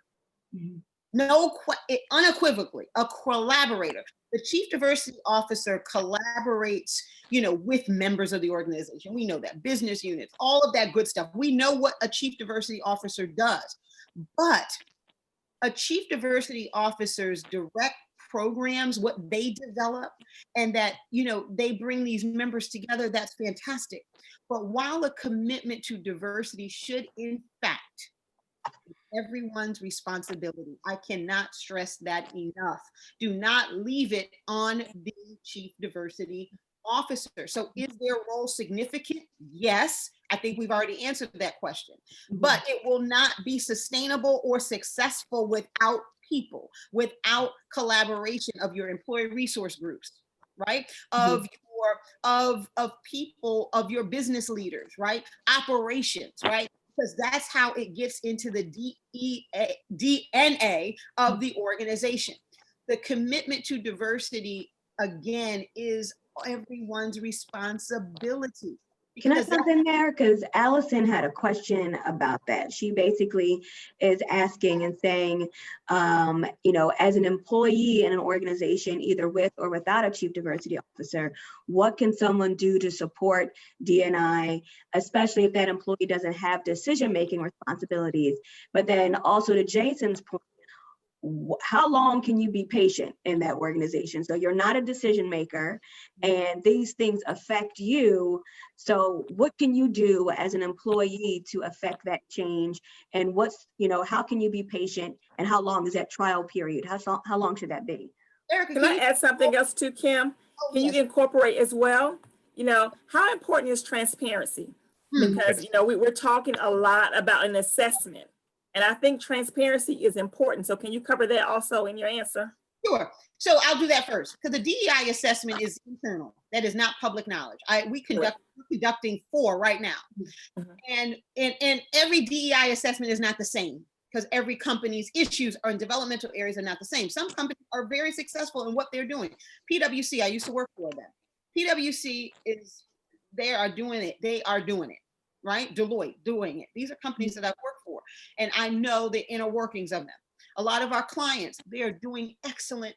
Unequivocally, a collaborator. The chief diversity officer collaborates, with members of the organization. We know that, business units, all of that good stuff. We know what a chief diversity officer does, but a chief diversity officer's direct programs, what they develop, and that, they bring these members together, that's fantastic. But while a commitment to diversity should, in fact, everyone's responsibility, I cannot stress that enough. Do not leave it on the chief diversity officer. So is their role significant? Yes, I think we've already answered that question, but it will not be sustainable or successful without people, without collaboration of your employee resource groups, right? Of people, of your business leaders, right? Operations, right? Because that's how it gets into the DNA of the organization. The commitment to diversity, again, is everyone's responsibility. Can I jump in there? Because Allison had a question about that. She basically is asking and saying, as an employee in an organization, either with or without a chief diversity officer, what can someone do to support D&I, especially if that employee doesn't have decision-making responsibilities? But then also to Jason's point, how long can you be patient in that organization? So you're not a decision maker and these things affect you. So what can you do as an employee to affect that change? And how can you be patient, and how long is that trial period? How long should that be? Erica, can I add something else too, Kim? Can you incorporate as well? How important is transparency? because, you know, we're talking a lot about an assessment. And I think transparency is important. So can you cover that also in your answer? Sure. So I'll do that first, because the DEI assessment is internal. That is not public knowledge. We're conducting 4 right now. And every DEI assessment is not the same, because every company's issues or developmental areas are not the same. Some companies are very successful in what they're doing. PwC, I used to work for them. PwC they are doing it, right? Deloitte doing it. These are companies that I've worked for, and I know the inner workings of them. A lot of our clients, they are doing excellent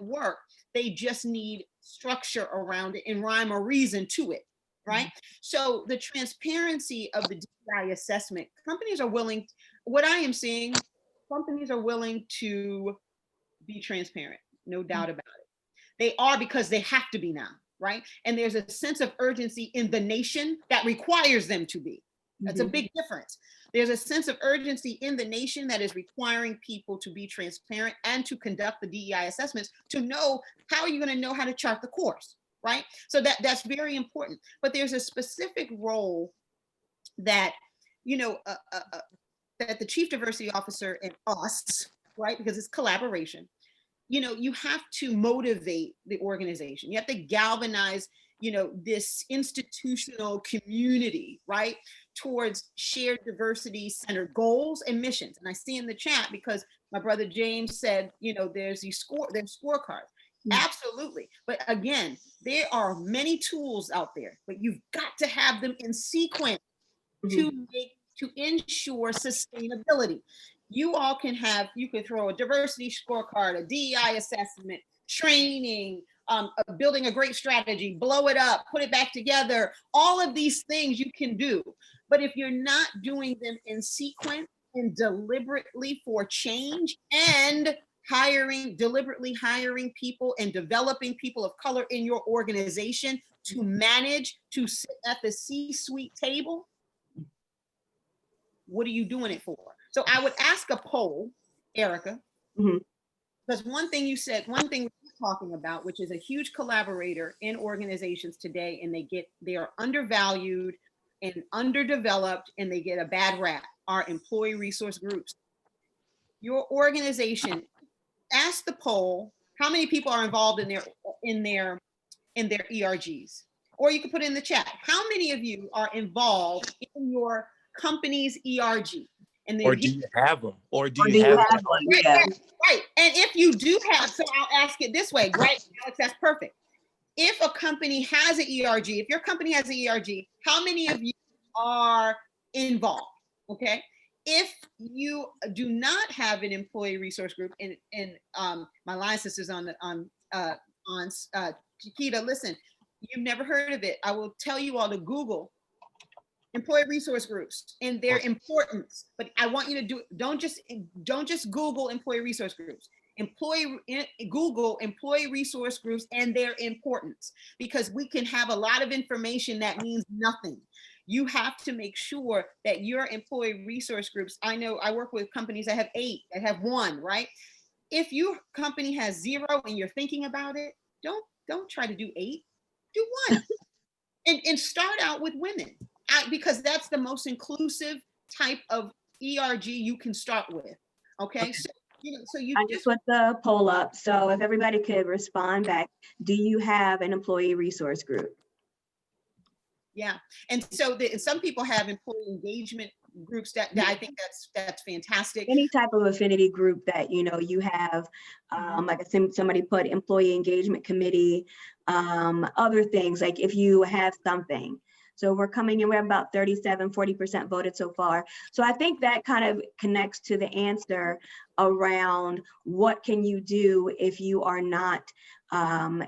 work. They just need structure around it and rhyme or reason to it, right? So the transparency of the DEI assessment, companies are willing, what I am seeing, companies are willing to be transparent, no doubt about it. They are, because they have to be now, right? And there's a sense of urgency in the nation that requires them to be. That's a big difference. There's a sense of urgency in the nation that is requiring people to be transparent and to conduct the DEI assessments, to know how are you going to know how to chart the course, right? So that's very important. But there's a specific role that, you know, that the chief diversity officer and us, right? Because it's collaboration. You know, you have to motivate the organization. You have to galvanize, you know, this institutional community, right, towards shared diversity centered goals and missions. And I see in the chat, because my brother James said, you know, there's scorecards. Absolutely. But again, there are many tools out there, but you've got to have them in sequence to ensure sustainability. You all can you could throw a diversity scorecard, a DEI assessment, training, building a great strategy, blow it up, put it back together. All of these things you can do. But if you're not doing them in sequence and deliberately for change, and deliberately hiring people and developing people of color in your organization to manage, to sit at the C-suite table, what are you doing it for? So I would ask a poll, Erica, because one thing you said, one thing we're talking about, which is a huge collaborator in organizations today, and they are undervalued and underdeveloped, and they get a bad rap, are employee resource groups. Your organization, ask the poll, how many people are involved in their ERGs? Or you can put it in the chat. How many of you are involved in your company's ERG? Or do you have them? Or do you have them? one? Yeah. Right. And if you do have, so I'll ask it this way, right? Alex, that's perfect. If a company has an ERG, if your company has an ERG, how many of you are involved? Okay. If you do not have an employee resource group, and my line sister's on Chiquita, listen, you've never heard of it. I will tell you all to Google employee resource groups and their importance. But I want you to don't just Google employee resource groups. Google employee resource groups and their importance, because we can have a lot of information that means nothing. You have to make sure that your employee resource groups, I know I work with companies that have 8, that have 1, right? If your company has 0 and you're thinking about it, don't try to do 8, do 1. and start out with women, because that's the most inclusive type of ERG you can start with. Okay. So, I just put the poll up. So if everybody could respond back, do you have an employee resource group? Yeah. And so some people have employee engagement groups that I think that's fantastic. Any type of affinity group that, you have, like somebody put employee engagement committee, other things, like if you have something. So we're coming in, we're about 40% voted so far. So I think that kind of connects to the answer around what can you do if you are not,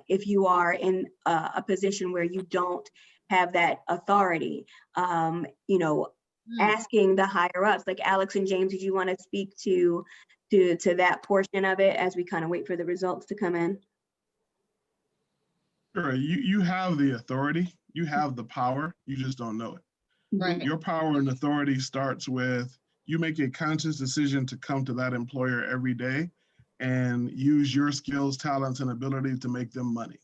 if you are in a position where you don't have that authority, asking the higher ups, like Alex and James, did you want to speak to that portion of it as we kind of wait for the results to come in? Sure, you have the authority, you have the power, you just don't know it. Right. Your power and authority starts with you make a conscious decision to come to that employer every day and use your skills, talents, and ability to make them money.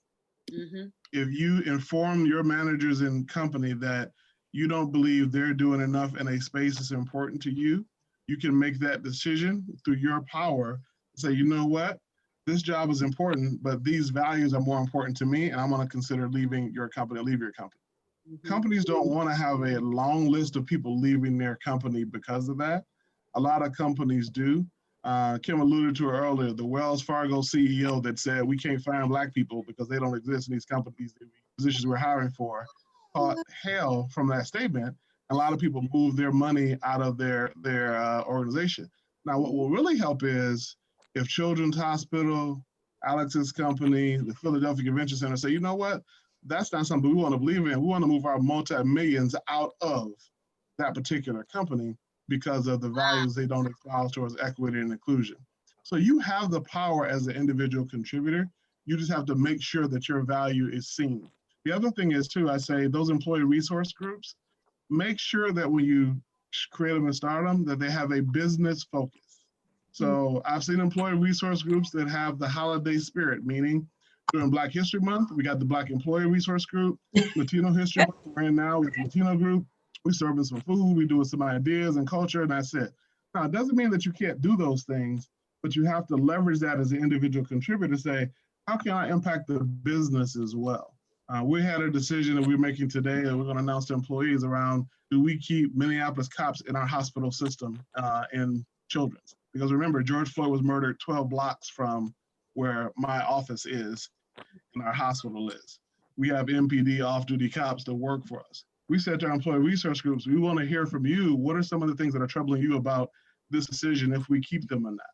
If you inform your managers and company that you don't believe they're doing enough in a space that's important to you, you can make that decision through your power. Say, you know what? This job is important, but these values are more important to me, and I'm going to consider leaving your company, leave your company. Companies don't want to have a long list of people leaving their company because of that. A lot of companies do. Kim alluded to it earlier, the Wells Fargo CEO that said we can't find Black people because they don't exist in these companies, the positions we're hiring for, caught hell from that statement. A lot of people move their money out of their organization. Now, what will really help is if Children's Hospital, Alex's company, the Philadelphia Convention Center say, you know what, that's not something we want to believe in. We want to move our multi-millions out of that particular company because of the values they don't espouse towards equity and inclusion. So you have the power as an individual contributor. You just have to make sure that your value is seen. The other thing is too, I say those employee resource groups, make sure that when you create them and start them, that they have a business focus. So I've seen employee resource groups that have the holiday spirit, meaning during Black History Month, we got the Black Employee Resource Group, Latino History Month, we're in now with the Latino group. We serving some food, we doing some ideas and culture, and that's it. Now, it doesn't mean that you can't do those things, but you have to leverage that as an individual contributor to say, how can I impact the business as well? We had a decision that we're making today that we're going to announce to employees around, do we keep Minneapolis cops in our hospital system in Children's? Because remember, George Floyd was murdered 12 blocks from where my office is and our hospital is. We have MPD off-duty cops that work for us. We said to our employee resource groups, we want to hear from you. What are some of the things that are troubling you about this decision if we keep them or not?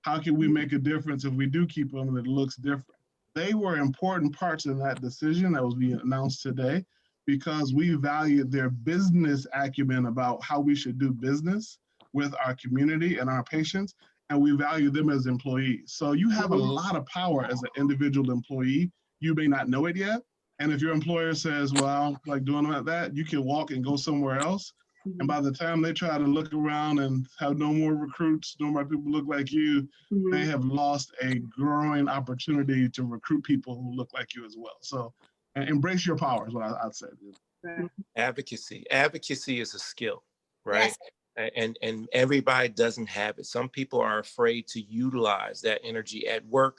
How can we make a difference if we do keep them and it looks different? They were important parts of that decision that was being announced today because we valued their business acumen about how we should do business with our community and our patients, and we value them as employees. So you have a lot of power as an individual employee. You may not know it yet. And if your employer says, well, like doing that, you can walk and go somewhere else. And by the time they try to look around and have no more recruits, no more people look like you, they have lost a growing opportunity to recruit people who look like you as well. So embrace your power is what I'd say. Advocacy. Advocacy is a skill, right? Yes. And everybody doesn't have it. Some people are afraid to utilize that energy at work.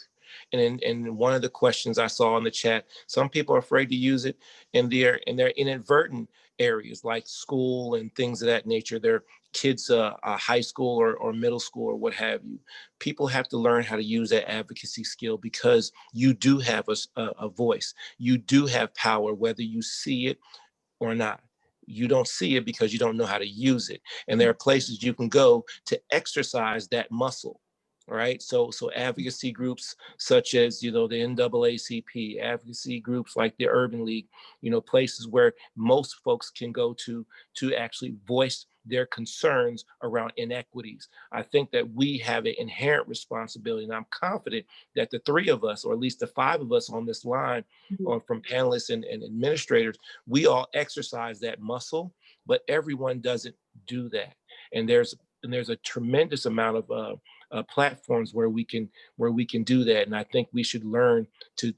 And one of the questions I saw in the chat, some people are afraid to use it in their inadvertent areas like school and things of that nature. Their kids, high school or middle school or what have you. People have to learn how to use that advocacy skill because you do have a voice. You do have power, whether you see it or not. You don't see it because you don't know how to use it. And there are places you can go to exercise that muscle, right? So advocacy groups such as, the NAACP, advocacy groups like the Urban League, places where most folks can go to actually voice their concerns around inequities. I think that we have an inherent responsibility, and I'm confident that the three of us, or at least the five of us on this line, or from panelists and administrators, we all exercise that muscle, but everyone doesn't do that. And there's a tremendous amount of platforms where we can do that, and I think we should learn to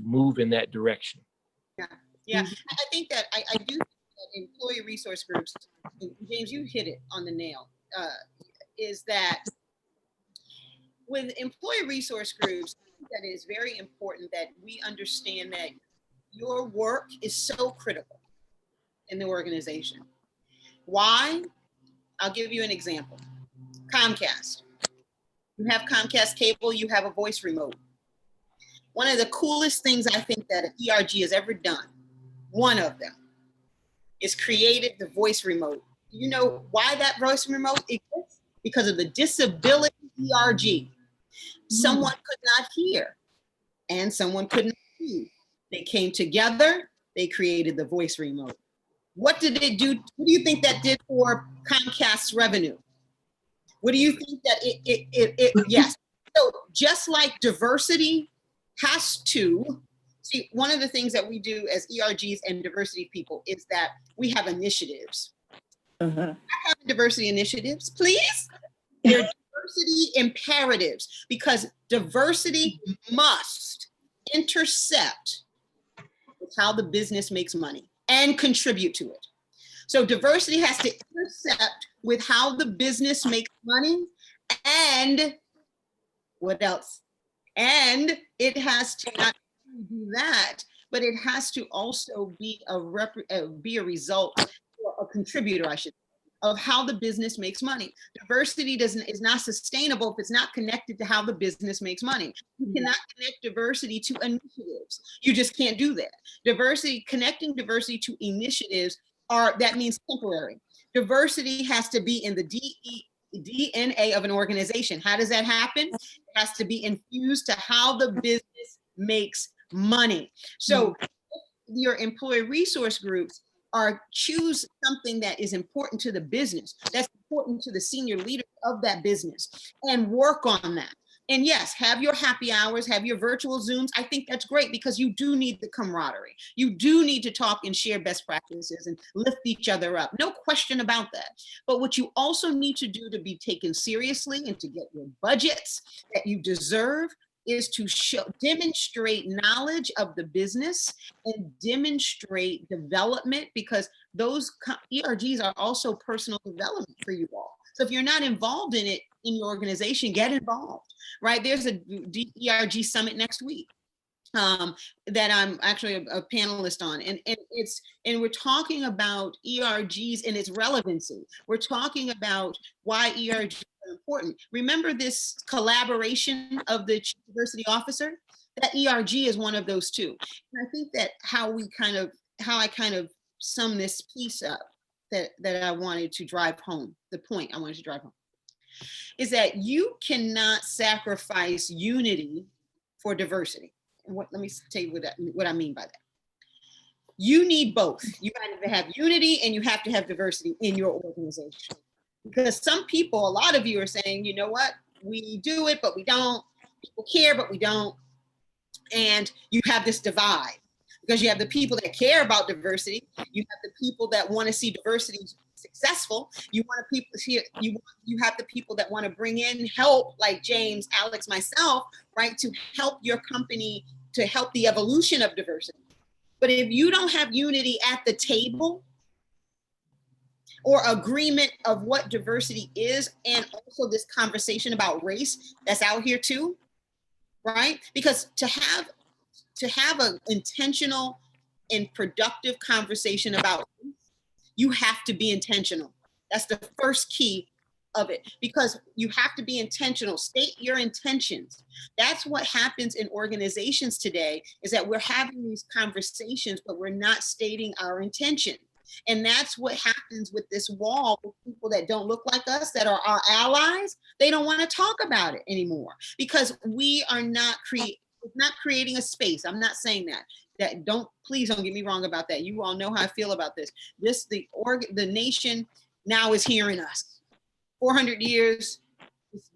move in that direction. Yeah. I think that I do think that employee resource groups, and James, you hit it on the nail, is that with employee resource groups, that it is very important that we understand that your work is so critical in the organization. Why? I'll give you an example. Comcast. You have Comcast cable, you have a voice remote. One of the coolest things I think that an ERG has ever done, one of them, is created the voice remote. You know why that voice remote exists? Because of the disability ERG. Someone could not hear and someone could not see. They came together, they created the voice remote. What did it do? What do you think that did for Comcast's revenue? What do you think that yes. So just like diversity has to, see, one of the things that we do as ERGs and diversity people is that we have initiatives. I have diversity initiatives, please. They're diversity imperatives because diversity must intercept with how the business makes money. and contribute to it. So diversity has to intersect with how the business makes money, and what else? And it has to not do that, but it has to also be a result, or a contributor, I should say, of how the business makes money. Diversity is not sustainable if it's not connected to how the business makes money. You cannot connect diversity to initiatives. You just can't do that. Connecting diversity to initiatives that means temporary. Diversity has to be in the DNA of an organization. How does that happen? It has to be infused to how the business makes money. So your employee resource groups choose something that is important to the business, that's important to the senior leader of that business, and work on that. And yes, have your happy hours, have your virtual Zooms. I think that's great, because you do need the camaraderie. You do need to talk and share best practices and lift each other up. No question about that. But what you also need to do to be taken seriously and to get your budgets that you deserve is to demonstrate knowledge of the business and demonstrate development, because those ERGs are also personal development for you all. So if you're not involved in it in your organization, get involved, right? There's a ERG summit next week that I'm actually a panelist on, and we're talking about ERGs and its relevancy. We're talking about why ERGs are important. Remember this collaboration of the Chief Diversity Officer? That ERG is one of those two. And I think that how I kind of sum this piece up that I wanted to drive home, the point I wanted to drive home, is that you cannot sacrifice unity for diversity. Let me tell you what I mean by that. You need both. You have to have unity and you have to have diversity in your organization. Because some people, a lot of you are saying, you know what, we do it, but we don't. People care, but we don't. And you have this divide. Because you have the people that care about diversity, you have the people that want to see diversity successful. You have the people that want to bring in help, like James, Alex, myself, right, to help your company, to help the evolution of diversity. But if you don't have unity at the table, or agreement of what diversity is, and also this conversation about race that's out here too, right? Because to have an intentional and productive conversation about race, you have to be intentional. That's the first key of it, because you have to be intentional. State your intentions. That's what happens in organizations today, is that we're having these conversations, but we're not stating our intention. And that's what happens with this wall with people that don't look like us, that are our allies. They don't want to talk about it anymore, because we are not creating a space. I'm not saying that. Please don't get me wrong about that. You all know how I feel about this. The nation now is hearing us. 400 years,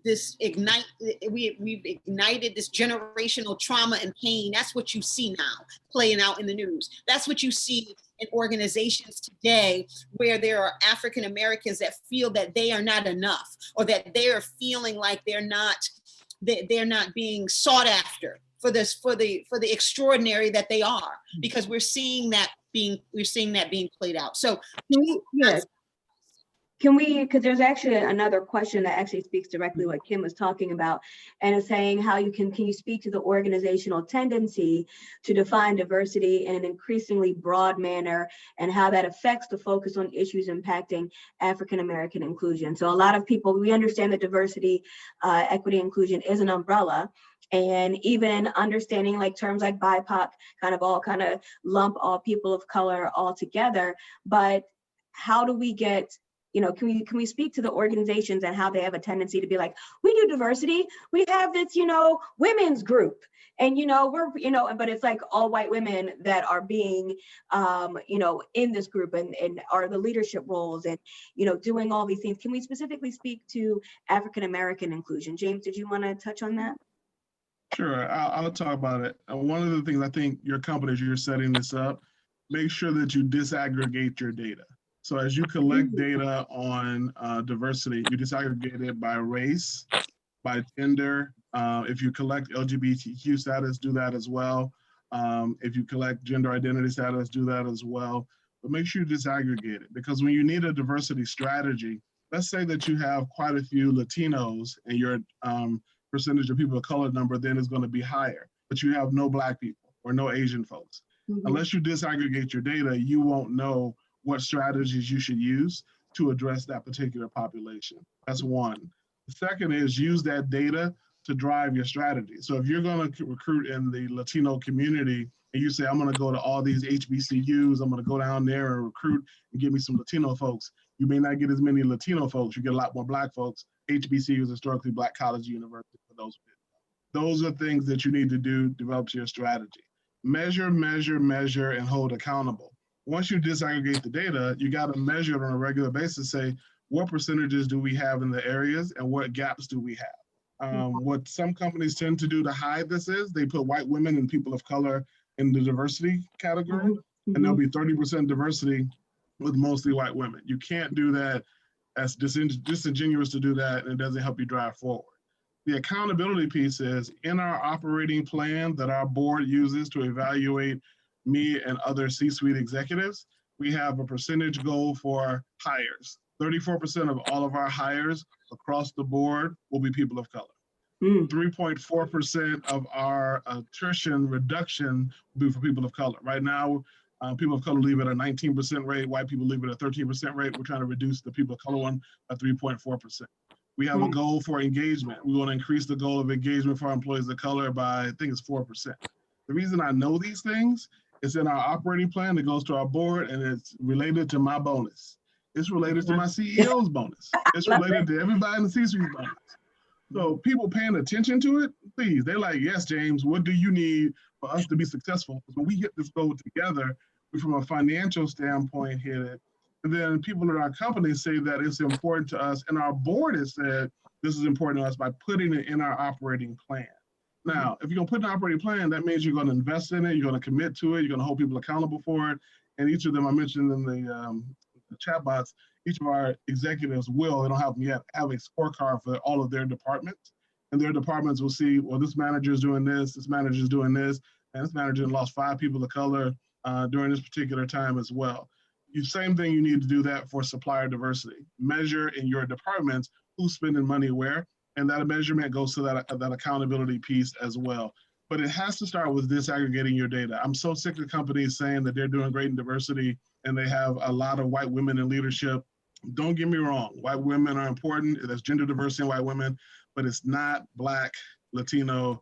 we've ignited this generational trauma and pain. That's what you see now playing out in the news. That's what you see in organizations today, where there are African Americans that feel that they are not enough, or that they are feeling like they're not being sought after for the extraordinary that they are, because we're seeing that being played out. So yes. Can we, because there's actually another question that actually speaks directly what Kim was talking about, and is saying how can you speak to the organizational tendency to define diversity in an increasingly broad manner, and how that affects the focus on issues impacting African American inclusion? So a lot of people, we understand that diversity, equity, inclusion is an umbrella, and even understanding like terms like BIPOC kind of lump all people of color all together. But how do we get, can we speak to the organizations and how they have a tendency to be like, we do diversity, we have this, women's group, and but it's like all white women that are being, in this group and are the leadership roles and, doing all these things. Can we specifically speak to African American inclusion? James, did you want to touch on that? Sure, I'll talk about it. One of the things I think your company, as you're setting this up, make sure that you disaggregate your data. So as you collect data on diversity, you disaggregate it by race, by gender. If you collect LGBTQ status, do that as well. If you collect gender identity status, do that as well. But make sure you disaggregate it, because when you need a diversity strategy, let's say that you have quite a few Latinos and your percentage of people of color number then is going to be higher, but you have no Black people or no Asian folks. Unless you disaggregate your data, you won't know what strategies you should use to address that particular population. That's one. The second is use that data to drive your strategy. So if you're going to recruit in the Latino community and you say, I'm going to go to all these HBCUs, I'm going to go down there and recruit and get me some Latino folks, you may not get as many Latino folks. You get a lot more Black folks. HBCU is historically Black college university for those. Those are things that you need to do, develop your strategy. Measure, measure, measure, and hold accountable. Once you disaggregate the data, you got to measure it on a regular basis, say, what percentages do we have in the areas and what gaps do we have? What some companies tend to do to hide this is they put white women and people of color in the diversity category, and there'll be 30% diversity with mostly white women. You can't do that. That's disingenuous to do that, and it doesn't help you drive forward. The accountability piece is in our operating plan that our board uses to evaluate me and other C-suite executives. We have a percentage goal for hires. 34% of all of our hires across the board will be people of color. 3.4% of our attrition reduction will be for people of color. Right now, people of color leave at a 19% rate, white people leave at a 13% rate. We're trying to reduce the people of color one by 3.4%. We have a goal for engagement. We want to increase the goal of engagement for our employees of color by, I think it's 4%. The reason I know these things is in our operating plan that goes to our board, and it's related to my bonus. It's related to my CEO's bonus. It's related to everybody in the C-suite bonus. So people paying attention to it, please, they're like, yes, James, what do you need for us to be successful? Because when we hit this goal together, we from a financial standpoint hit it. And then people in our company say that it's important to us, and our board has said this is important to us by putting it in our operating plan. Now, if you're gonna put in an operating plan, that means you're gonna invest in it, you're gonna commit to it, you're gonna hold people accountable for it. And each of them, I mentioned in the chat box, each of our executives will, they don't have them yet, have a scorecard for all of their departments. And their departments will see, well, this manager is doing this manager is doing this, and this manager lost 5 people of color during this particular time as well. Same thing, you need to do that for supplier diversity. Measure in your departments who's spending money where, and that measurement goes to that accountability piece as well. But it has to start with disaggregating your data. I'm so sick of companies saying that they're doing great in diversity and they have a lot of white women in leadership. Don't get me wrong, white women are important. There's gender diversity in white women, but it's not Black, Latino,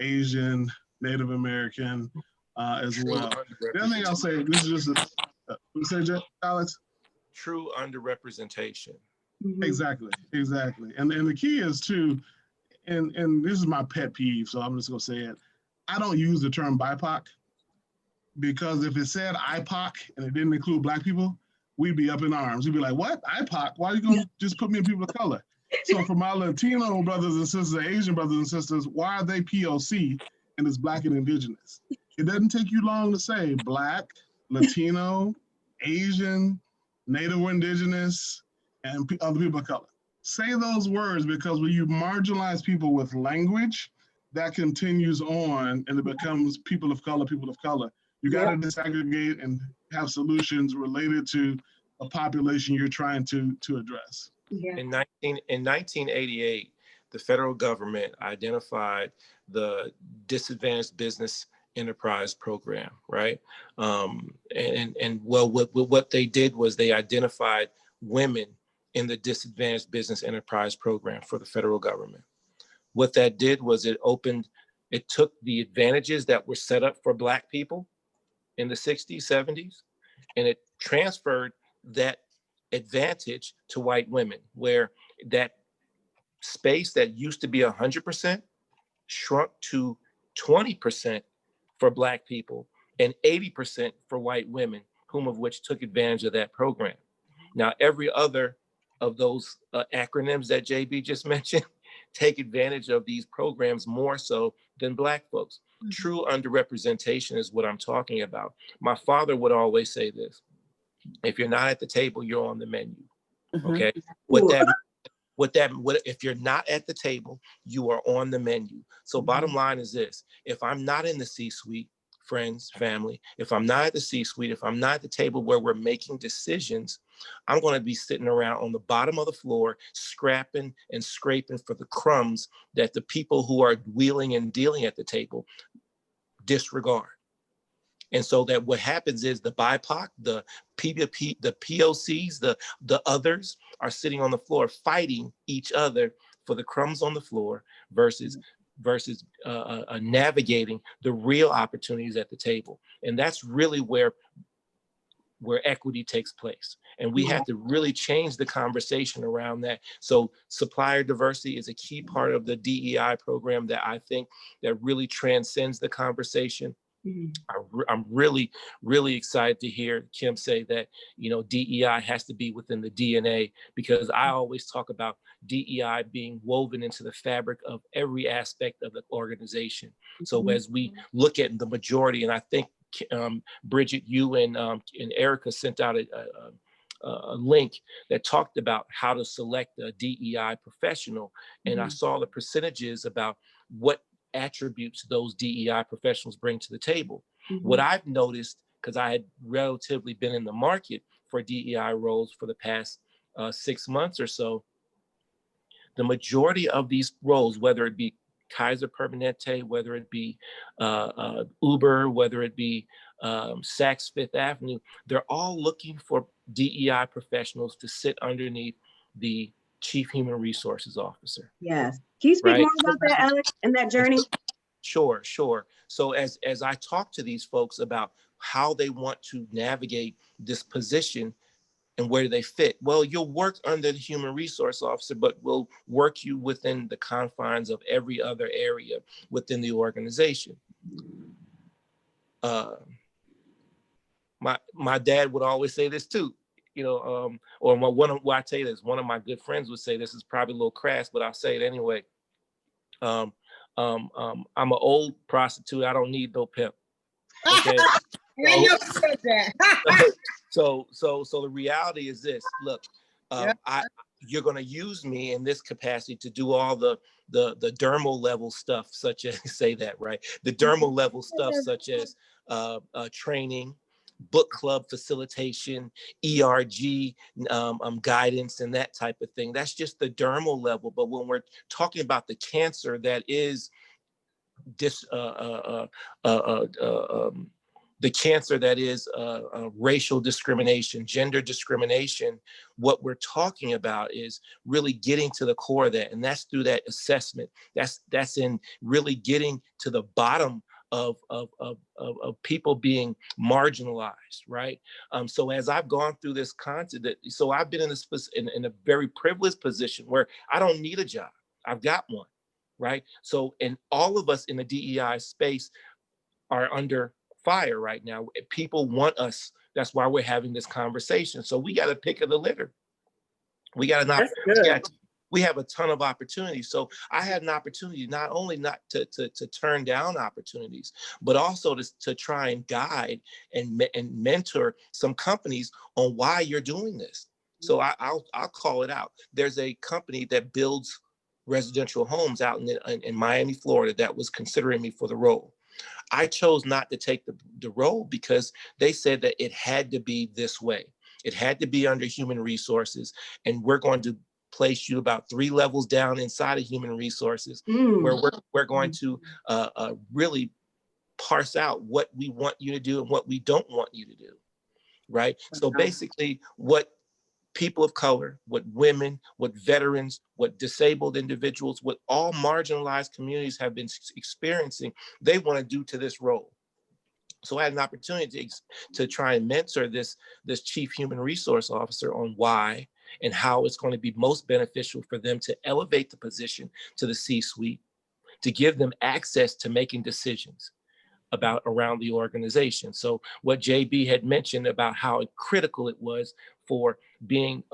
Asian, Native American as well. The other thing I'll say, this is just Alex? True underrepresentation. Exactly. And the key is too, and this is my pet peeve, so I'm just gonna say it. I don't use the term BIPOC because if it said IPOC and it didn't include Black people, we'd be up in arms. We'd be like, what? IPOC? Why are you gonna just put me in people of color? So for my Latino brothers and sisters, Asian brothers and sisters, why are they POC and it's Black and Indigenous? It doesn't take you long to say Black, Latino, Asian, Native or Indigenous, and other people of color. Say those words, because when you marginalize people with language, that continues on and it becomes people of color. You got to disaggregate and have solutions related to a population you're trying to address. In 1988, the federal government identified the Disadvantaged Business Enterprise Program, right? What they did was they identified women in the Disadvantaged Business Enterprise Program for the federal government. What that did was it took the advantages that were set up for Black people in the 60s, 70s, and it transferred that advantage to white women, where that space that used to be 100% shrunk to 20% for Black people and 80% for white women, whom of which took advantage of that program. Now, every other of those acronyms that JB just mentioned take advantage of these programs more so than Black folks. True underrepresentation is what I'm talking about. My father would always say this: if you're not at the table, you're on the menu. Okay. If you're not at the table, you are on the menu. So bottom line is this: if I'm not in the C-suite, friends, family, if I'm not at the C-suite, if I'm not at the table where we're making decisions, I'm going to be sitting around on the bottom of the floor, scrapping and scraping for the crumbs that the people who are wheeling and dealing at the table disregard. And so that what happens is the BIPOC, the PDP, the POCs, the others are sitting on the floor fighting each other for the crumbs on the floor versus navigating the real opportunities at the table. And that's really where equity takes place. And we have to really change the conversation around that. So supplier diversity is a key part of the DEI program that I think that really transcends the conversation. I'm really, really excited to hear Kim say that, you know, DEI has to be within the DNA, because I always talk about DEI being woven into the fabric of every aspect of the organization. So as we look at the majority, and I think Bridget, you and Erica sent out a link that talked about how to select a DEI professional. And I saw the percentages about what attributes those DEI professionals bring to the table. What I've noticed, because I had relatively been in the market for DEI roles for the past 6 months or so, the majority of these roles, whether it be Kaiser Permanente, whether it be Uber, whether it be Saks Fifth Avenue, they're all looking for DEI professionals to sit underneath the Chief Human Resources Officer. Yes. Can you speak more about that, Alex, and that journey? Sure. So as I talk to these folks about how they want to navigate this position and where they fit, well, you'll work under the human resource officer, but we'll work you within the confines of every other area within the organization. My dad would always say this too, you know, I tell you this, one of my good friends would say, this is probably a little crass, but I'll say it anyway. I'm an old prostitute. I don't need no pimp. Okay. I know you said that. So the reality is this. Look, you're going to use me in this capacity to do all the dermal level stuff, such as say that right. The dermal level stuff, such as training, book club facilitation, ERG guidance, and that type of thing. That's just the dermal level. But when we're talking about the cancer that is the cancer that is racial discrimination, gender discrimination, what we're talking about is really getting to the core of that. And that's through that assessment. That's in really getting to the bottom of people being marginalized, right? So as I've gone through this content, so I've been in a very privileged position where I don't need a job. I've got one, right? So, and all of us in the DEI space are under fire right now. People want us. That's why we're having this conversation. So we got to pick of the litter. We got an opportunity. We have a ton of opportunities. So I had an opportunity not only not to turn down opportunities, but also to try and guide and mentor some companies on why you're doing this. So I'll call it out. There's a company that builds residential homes out in Miami, Florida, that was considering me for the role. I chose not to take the role because they said that it had to be this way. It had to be under human resources, and we're going to place you about 3 levels down inside of human resources, where we're going to really parse out what we want you to do and what we don't want you to do, right? So basically what people of color, what women, what veterans, what disabled individuals, what all marginalized communities have been experiencing, they want to do to this role. So I had an opportunity to try and mentor this chief human resource officer on why and how it's going to be most beneficial for them to elevate the position to the C-suite, to give them access to making decisions around the organization. So what JB had mentioned about how critical it was for being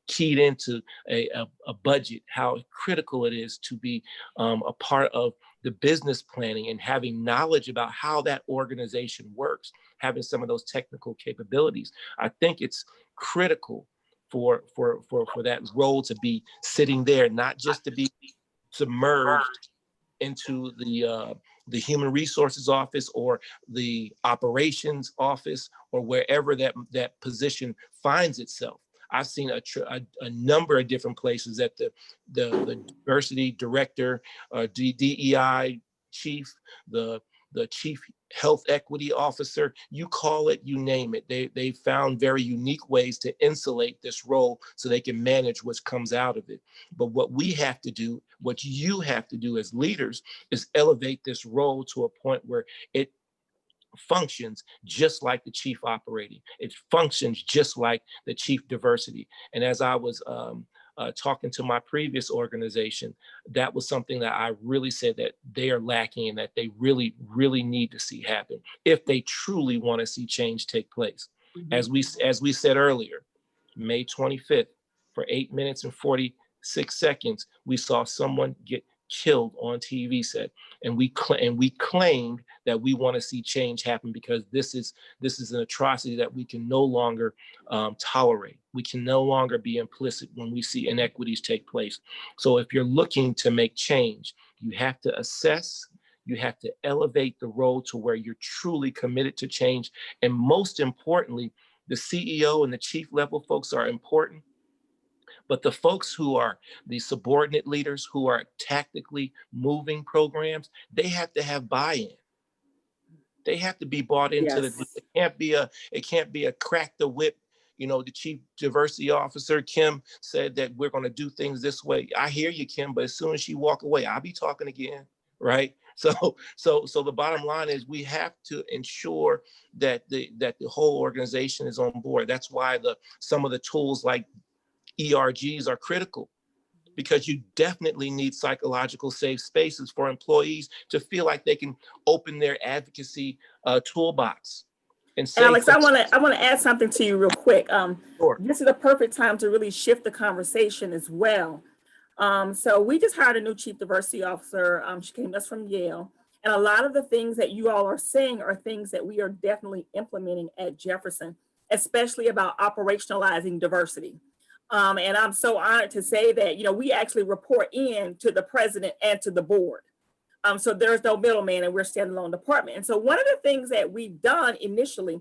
keyed into a budget, how critical it is to be a part of the business planning and having knowledge about how that organization works, having some of those technical capabilities. I think it's critical for that role to be sitting there, not just to be submerged into the the human resources office or the operations office or wherever that position finds itself. I've seen a number of different places that the diversity director, DEI chief, the chief health equity officer, you call it, you name it. They found very unique ways to insulate this role so they can manage what comes out of it. But what we have to do, what you have to do as leaders, is elevate this role to a point where it functions just like the chief operating. It functions just like the chief diversity. And as I was talking to my previous organization, that was something that I really said that they are lacking and that they really, really need to see happen if they truly want to see change take place. Mm-hmm. As we said earlier, May 25th, for 8 minutes and 46 seconds, we saw someone get killed on TV set, and we claimed that we want to see change happen because this is an atrocity that we can no longer tolerate. We can no longer be implicit when we see inequities take place. So if you're looking to make change, you have to assess, you have to elevate the role to where you're truly committed to change. And most importantly, the CEO and the chief level folks are important, but the folks who are the subordinate leaders who are tactically moving programs, they have to have buy-in. They have to be bought into Yes. it can't be a crack the whip. You know, the chief diversity officer, Kim, said that we're going to do things this way. I hear you, Kim, but as soon as she walk away, I'll be talking again, right? So the bottom line is we have to ensure that the whole organization is on board. That's why some of the tools like ERGs are critical, because you definitely need psychological safe spaces for employees to feel like they can open their advocacy toolbox and say, Alex, I want to add something to you real quick. Sure. This is a perfect time to really shift the conversation as well. So we just hired a new chief diversity officer. She came to us from Yale. And a lot of the things that you all are saying are things that we are definitely implementing at Jefferson, especially about operationalizing diversity. And I'm so honored to say that, we actually report in to the president and to the board. So there's no middleman and we're standalone department. And so one of the things that we've done initially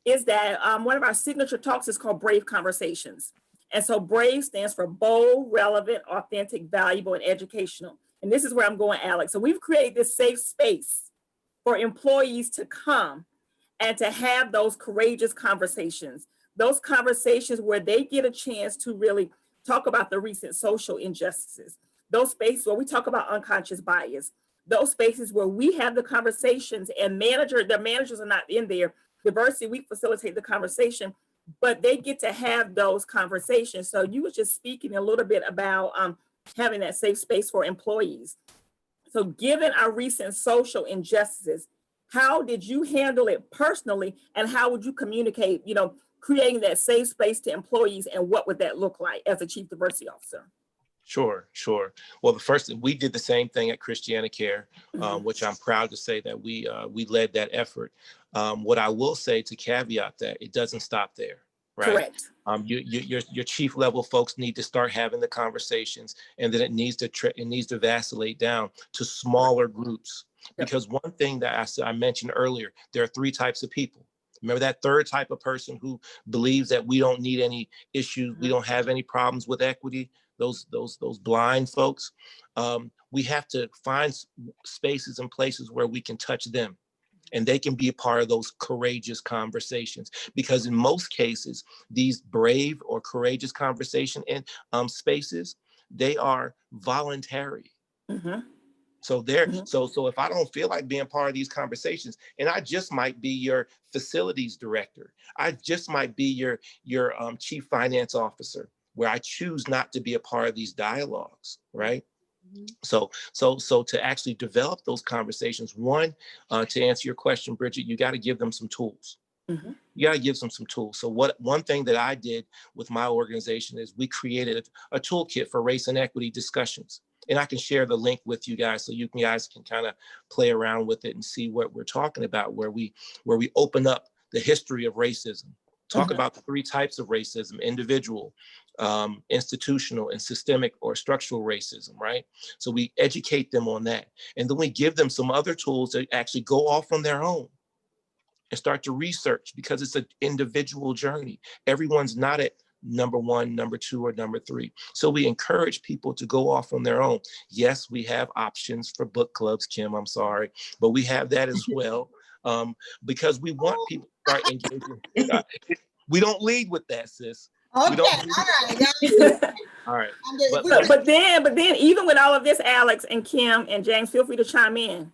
is that one of our signature talks is called Brave Conversations. And so BRAVE stands for bold, relevant, authentic, valuable, and educational. And this is where I'm going, Alex. So we've created this safe space for employees to come and to have those courageous conversations, those conversations where they get a chance to really talk about the recent social injustices, those spaces where we talk about unconscious bias, those spaces where we have the conversations and the managers are not in there. Diversity, we facilitate the conversation, but they get to have those conversations. So you were just speaking a little bit about having that safe space for employees. So given our recent social injustices, how did you handle it personally, and how would you communicate, creating that safe space to employees, and what would that look like as a chief diversity officer? Sure. Well, the first thing, we did the same thing at Christiana Care, which I'm proud to say that we led that effort. What I will say to caveat that, it doesn't stop there, right? Correct. Your chief level folks need to start having the conversations, and then it needs to vacillate down to smaller groups. Yep. Because one thing that I mentioned earlier, there are 3 types of people. Remember that third type of person who believes that we don't need any issues, we don't have any problems with equity. Those blind folks. We have to find spaces and places where we can touch them, and they can be a part of those courageous conversations. Because in most cases, these brave or courageous conversation and spaces, they are voluntary. Mm-hmm. So so if I don't feel like being part of these conversations, and I just might be your facilities director, I just might be your chief finance officer, where I choose not to be a part of these dialogues, right? Mm-hmm. So to actually develop those conversations, one, to answer your question, Bridget, you got to give them some tools. Mm-hmm. You got to give them some tools. So one thing that I did with my organization is we created a toolkit for race and equity discussions. And I can share the link with you guys so you guys can kind of play around with it and see what we're talking about, where we open up the history of racism, talk about the 3 types of racism: individual, institutional, and systemic or structural racism, right? So we educate them on that. And then we give them some other tools to actually go off on their own and start to research, because it's an individual journey. Everyone's not at number 1, number 2, or number 3. So we encourage people to go off on their own. Yes, we have options for book clubs, Kim, I'm sorry, but we have that as well, because we want people to start engaging. We don't lead with that, sis. Okay, We don't all right. But then even with all of this, Alex and Kim and James, feel free to chime in.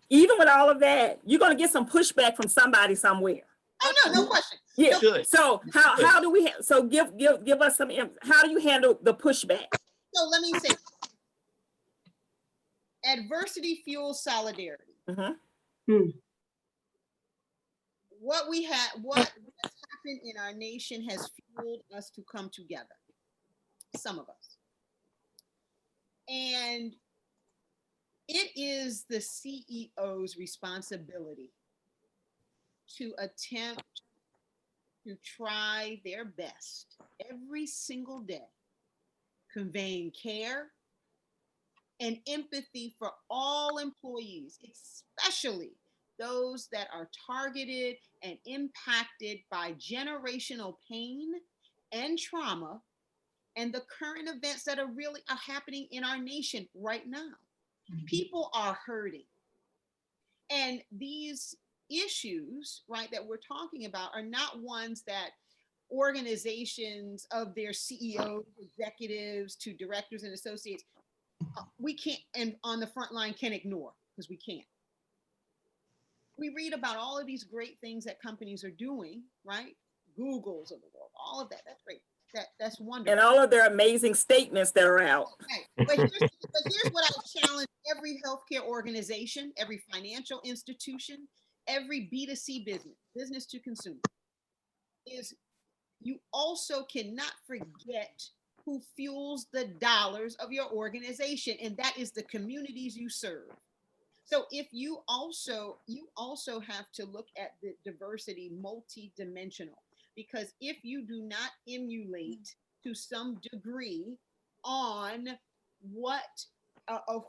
Even with all of that, you're going to get some pushback from somebody somewhere. Oh, no question. Yeah. Good. So how do we, so give us some, how do you handle the pushback? So let me say, adversity fuels solidarity. What has happened in our nation has fueled us to come together, some of us. And it is the CEO's responsibility to attempt to try their best every single day, conveying care and empathy for all employees, especially those that are targeted and impacted by generational pain and trauma and the current events that are happening in our nation right now. People are hurting. And these issues, right, that we're talking about are not ones that organizations of their CEOs, executives to directors and associates, we can't, and on the front line can ignore, because we can't. We read about all of these great things that companies are doing, right? Googles of the world, all of that, that's great. That's wonderful. And all of their amazing statements that are out. Okay. But here's what I challenge every healthcare organization, every financial institution, every B2C business to consumer, is you also cannot forget who fuels the dollars of your organization, and that is the communities you serve. So if you also have to look at the diversity multidimensional, because if you do not emulate to some degree on what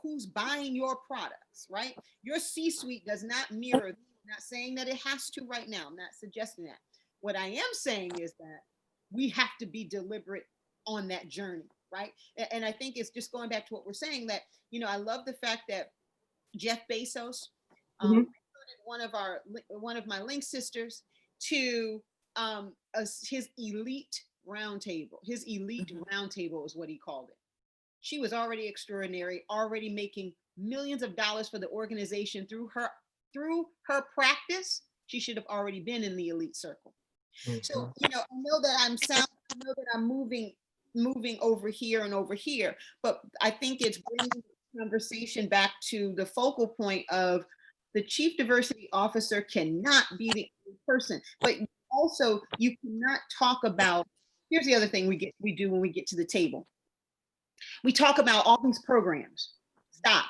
who's buying your products, right? Your C-suite does not mirror. I'm not saying that it has to right now. I'm not suggesting that. What I am saying is that we have to be deliberate on that journey, right? And I think it's just going back to what we're saying, that, you know, I love the fact that Jeff Bezos, one of my Link sisters, to his elite roundtable. His elite roundtable is what he called it. She was already extraordinary, already making millions of dollars for the organization through her practice. She should have already been in the elite circle. So, you know, I know that I'm moving over here and over here, but I think it's bringing the conversation back to the focal point of the chief diversity officer cannot be the only person, but also you cannot talk about, here's the other thing we do when we get to the table. We talk about all these programs. Stop.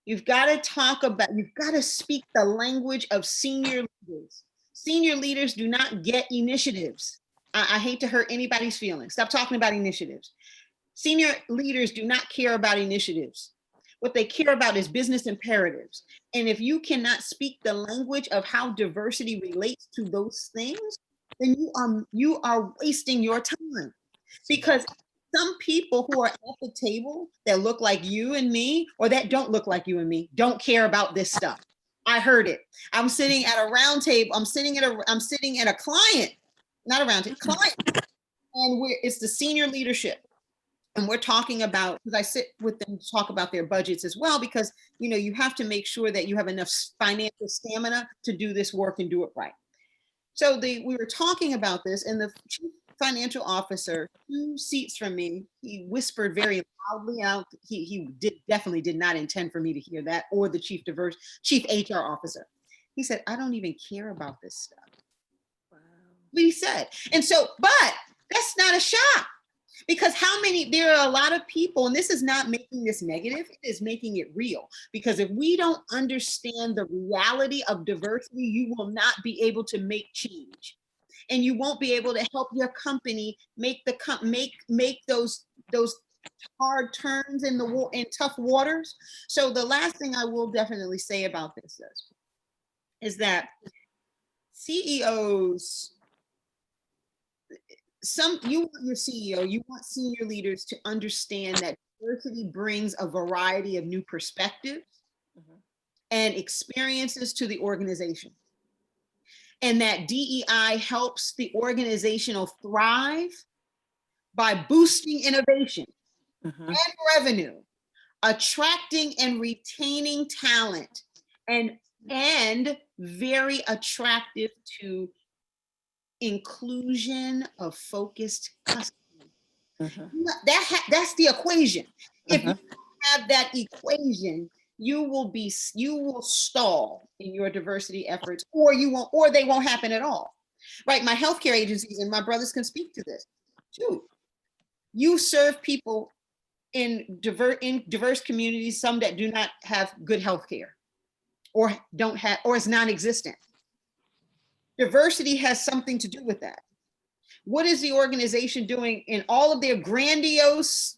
You've got to speak the language of senior leaders. Senior leaders do not get initiatives. I hate to hurt anybody's feelings. Stop talking about initiatives. Senior leaders do not care about initiatives. What they care about is business imperatives. And if you cannot speak the language of how diversity relates to those things, then you are wasting your time. Because some people who are at the table that look like you and me, or that don't look like you and me, don't care about this stuff. I heard it. I'm sitting at a round table. I'm sitting at a client, not a round table, client. And it's the senior leadership. And we're talking about, because I sit with them to talk about their budgets as well, because, you know, you have to make sure that you have enough financial stamina to do this work and do it right. So we were talking about this, and the chief financial officer, 2 seats from me, he whispered very loudly out. He definitely did not intend for me to hear that, or the chief HR officer. He said, "I don't even care about this stuff." Wow. He said, and so, but that's not a shock. Because there are a lot of people, and this is not making this negative, it is making it real. Because if we don't understand the reality of diversity, you will not be able to make change. and you won't be able to help your company make make those hard turns in in tough waters. So the last thing I will definitely say about this is that CEOs, you want your CEO, you want senior leaders to understand that diversity brings a variety of new perspectives and experiences to the organization. And that DEI helps the organizational thrive by boosting innovation and revenue, attracting and retaining talent, and very attractive to inclusion of focused customers. That's the equation. If you have that equation, you will stall in your diversity efforts, or they won't happen at all. Right? My healthcare agencies, and my brothers can speak to this too. You serve people in diverse communities, some that do not have good healthcare, or is non-existent. Diversity has something to do with that. What is the organization doing in all of their grandiose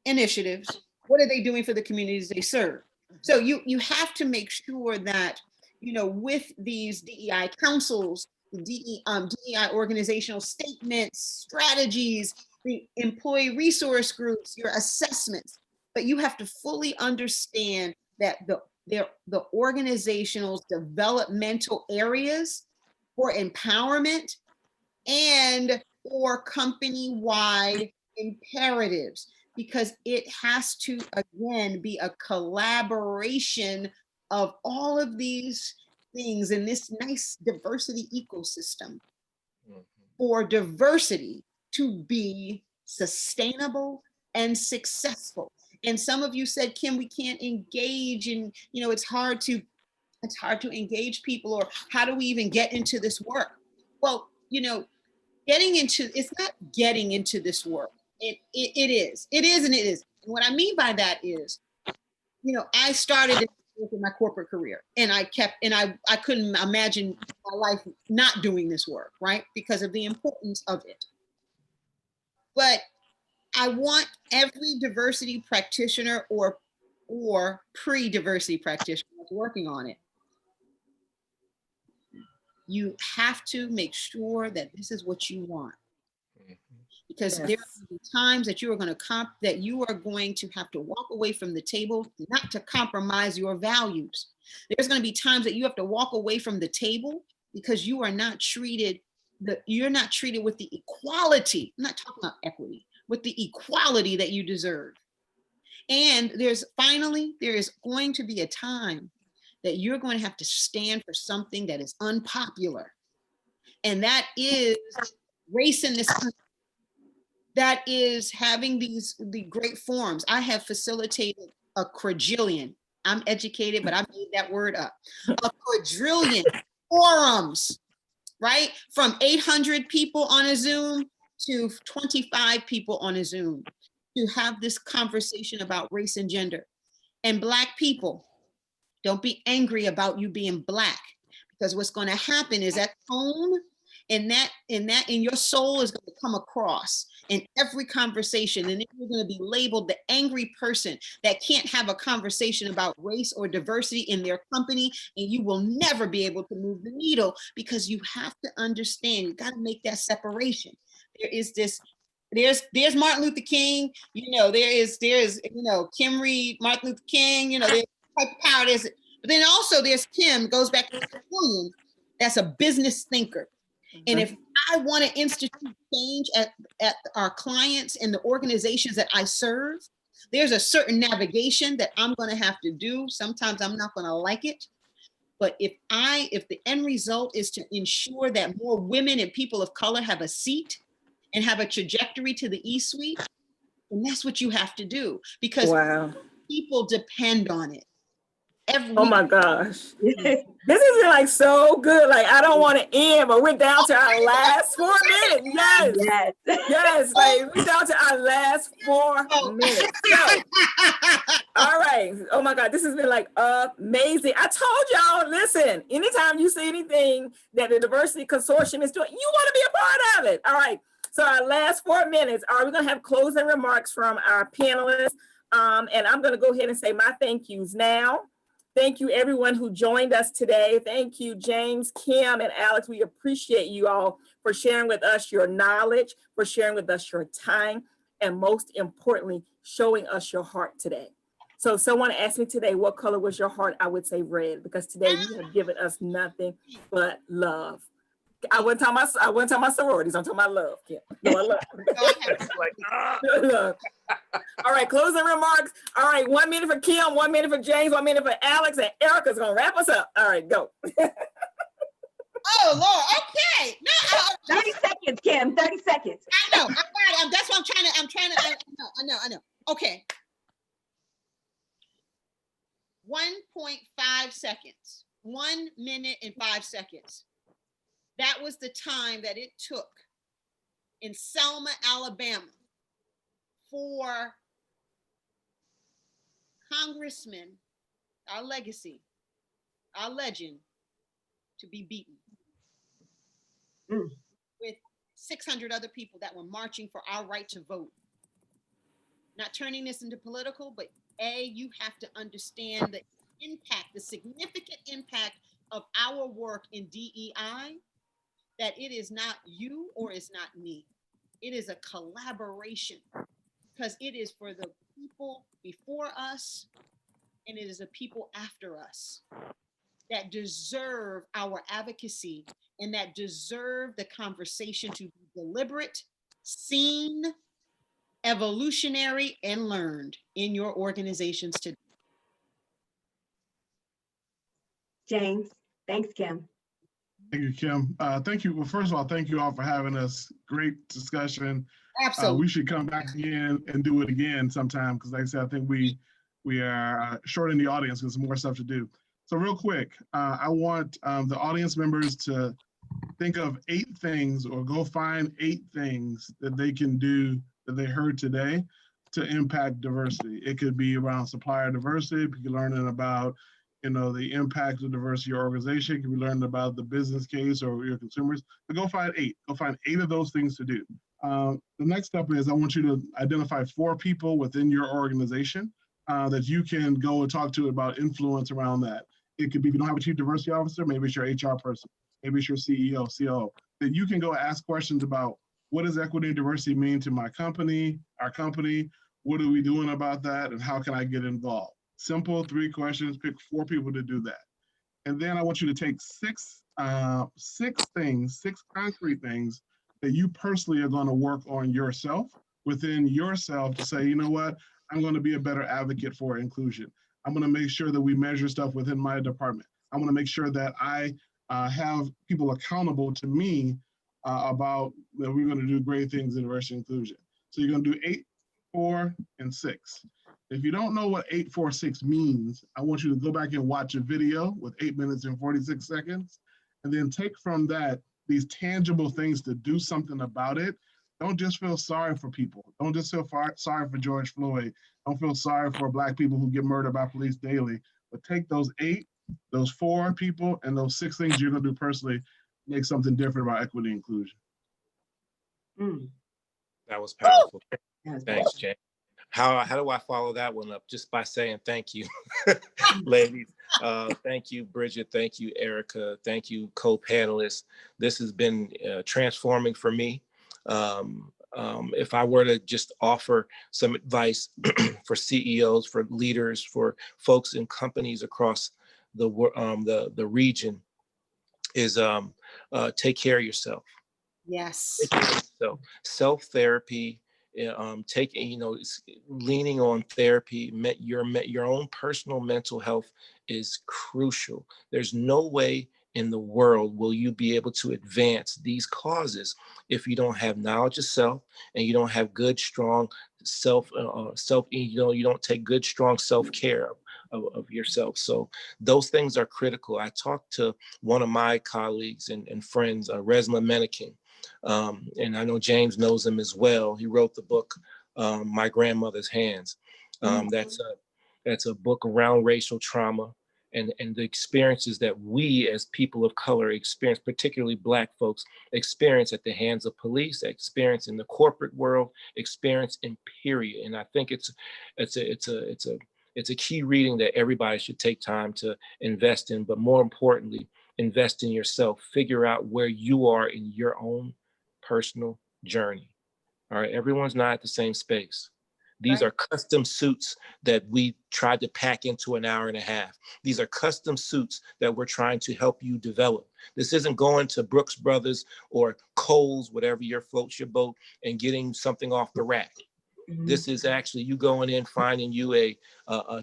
initiatives? What are they doing for the communities they serve? So you have to make sure that, with these DEI councils, DEI organizational statements, strategies, the employee resource groups, your assessments, but you have to fully understand that the organizational developmental areas for empowerment and for company-wide imperatives, because it has to, again, be a collaboration of all of these things in this nice diversity ecosystem for diversity to be sustainable and successful. And some of you said, Kim, we can't engage, and it's hard to engage people, or how do we even get into this work? Well, it's not getting into this work. It is and it is. And what I mean by that is, I started in my corporate career, and I couldn't imagine my life not doing this work, right? Because of the importance of it. But I want every diversity practitioner or pre-diversity practitioner that's working on it. You have to make sure that this is what you want. Because there are times that you are going to have to walk away from the table, not to compromise your values. There's going to be times that you have to walk away from the table because you are not treated with the equality. I'm not talking about equity, with the equality that you deserve. And there is going to be a time that you're going to have to stand for something that is unpopular. And that is race in this country. That is having the great forums. I have facilitated a quadrillion. I'm educated, but I made that word up. A quadrillion forums, right? From 800 people on a Zoom to 25 people on a Zoom, to have this conversation about race and gender. And Black people, don't be angry about you being Black, because what's going to happen is that tone in your soul is going to come across in every conversation, and then you're going to be labeled the angry person that can't have a conversation about race or diversity in their company, and you will never be able to move the needle, because you have to understand, you got to make that separation. There's Martin Luther King, there's Kim Reed, Martin Luther King, there's type of power, but then also there's Kim, goes back to William, that's a business thinker. And if I want to institute change at our clients and the organizations that I serve, there's a certain navigation that I'm going to have to do. Sometimes I'm not going to like it. But if the end result is to ensure that more women and people of color have a seat and have a trajectory to the E-suite, then that's what you have to do, because people depend on it. Oh my gosh. This has been like so good. Like I don't want to end, but we're down to our last 4 minutes. Yes. Yes. Yes. Like we're down to our last 4 Oh. minutes. So all right. Oh my God. This has been like amazing. I told y'all, listen, anytime you see anything that the Diversity Consortium is doing, you want to be a part of it. All right. So our last 4 minutes, are we going to have closing remarks from our panelists? And I'm going to go ahead and say my thank yous now. Thank you everyone who joined us today. Thank you, James, Kim, and Alex. We appreciate you all for sharing with us your knowledge, for sharing with us your time, and most importantly, showing us your heart today. So if someone asked me today, what color was your heart? I would say red, because today you have given us nothing but love. I wouldn't tell my sororities, I'm talking about love. Yeah. No, I love. Love. All right, closing remarks. All right, 1 minute for Kim, 1 minute for James, 1 minute for Alex, and Erica's gonna wrap us up. All right, go. Oh Lord, okay. No, 30 seconds, Kim, 30 seconds. I know. That's what I'm trying to. I know. Okay. 1.5 seconds. 1 minute and 5 seconds. That was the time that it took in Selma, Alabama, for Congressman, our legacy, our legend, to be beaten. With 600 other people that were marching for our right to vote. Not turning this into political, but you have to understand the impact, the significant impact of our work in DEI, that it is not you or it's not me. It is a collaboration, because it is for the people before us and it is the people after us that deserve our advocacy and that deserve the conversation to be deliberate, seen, evolutionary, and learned in your organizations today. James, thanks, Kim. Thank you, Kim. Thank you. Well, first of all, thank you all for having us. Great discussion. Absolutely. We should come back again and do it again sometime, because like I said, I think we are short in the audience with some more stuff to do. So real quick, I want the audience members to think of 8 things, or go find 8 things that they can do that they heard today to impact diversity. It could be around supplier diversity. It could be learning about the impact of diversity in your organization. Can be learning about the business case or your consumers. But go find 8. Go find 8 of those things to do. The next step is I want you to identify 4 people within your organization that you can go and talk to about influence around that. It could be, if you don't have a chief diversity officer, maybe it's your HR person, maybe it's your CEO, COO, that you can go ask questions about, what does equity and diversity mean to my company, our company? What are we doing about that? And how can I get involved? Simple 3 questions, pick 4 people to do that. And then I want you to take 6 concrete things that you personally are going to work on yourself, within yourself, to say, you know what, I'm going to be a better advocate for inclusion. I'm going to make sure that we measure stuff within my department. I'm going to make sure that I have people accountable to me about that we're going to do great things in diversity and inclusion. So you're going to do 8, 4, and 6. If you don't know what 8, 4, 6 means, I want you to go back and watch a video with 8 minutes and 46 seconds, and then take from that these tangible things to do something about it. Don't just feel sorry for people. Don't just feel sorry for George Floyd. Don't feel sorry for Black people who get murdered by police daily. But take those 8, those 4 people, and those 6 things you're going to do personally, make something different about equity and inclusion. That was powerful. That was Thanks, Jay. How do I follow that one up? Just by saying thank you, ladies. Thank you, Bridget. Thank you, Erica. Thank you, co-panelists. This has been transforming for me. If I were to just offer some advice for CEOs, for leaders, for folks in companies across the region, is take care of yourself. Yes. So self-therapy, leaning on therapy, your own personal mental health is crucial. There's no way in the world will you be able to advance these causes if you don't have knowledge of self, and you don't have good, strong you don't take good, strong self-care of yourself. So those things are critical. I talked to one of my colleagues and friends, Resma Menaking, and I know James knows him as well. He wrote the book, My Grandmother's Hands. That's a book around racial trauma and the experiences that we as people of color experience, particularly Black folks, experience at the hands of police, experience in the corporate world, experience in period. And I think it's a key reading that everybody should take time to invest in, but more importantly, invest in yourself. Figure out where you are in your own personal journey. All right, everyone's not at the same space. These are custom suits that we tried to pack into an hour and a half. These are custom suits that we're trying to help you develop. This isn't going to Brooks Brothers or Kohl's, whatever your floats your boat, and getting something off the rack. This is actually you going in, finding you a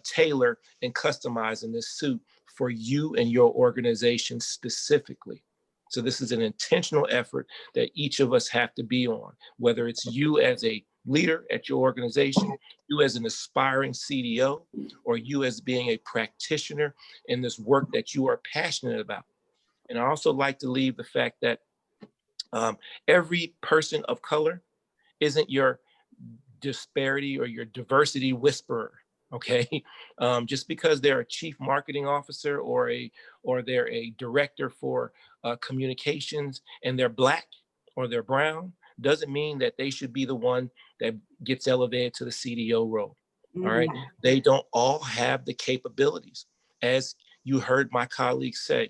tailor and customizing this suit for you and your organization specifically. So this is an intentional effort that each of us have to be on, whether it's you as a leader at your organization, you as an aspiring CDO, or you as being a practitioner in this work that you are passionate about. And I also like to leave the fact that every person of color isn't your disparity or your diversity whisperer. Okay, just because they're a chief marketing officer or they're a director for communications and they're Black or they're brown doesn't mean that they should be the one that gets elevated to the CDO role. All right, they don't all have the capabilities. As you heard my colleagues say,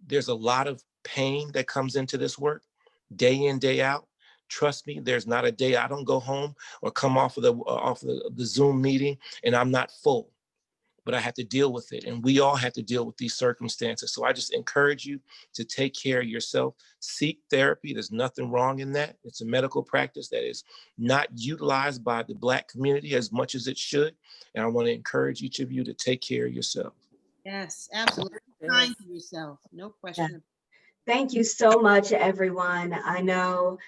there's a lot of pain that comes into this work day in, day out. Trust me, there's not a day I don't go home or come off of the Zoom meeting and I'm not full, but I have to deal with it. And we all have to deal with these circumstances. So I just encourage you to take care of yourself. Seek therapy. There's nothing wrong in that. It's a medical practice that is not utilized by the Black community as much as it should. And I want to encourage each of you to take care of yourself. Yes, absolutely. Be kind to yourself. No question. Yeah. Thank you so much, everyone. I know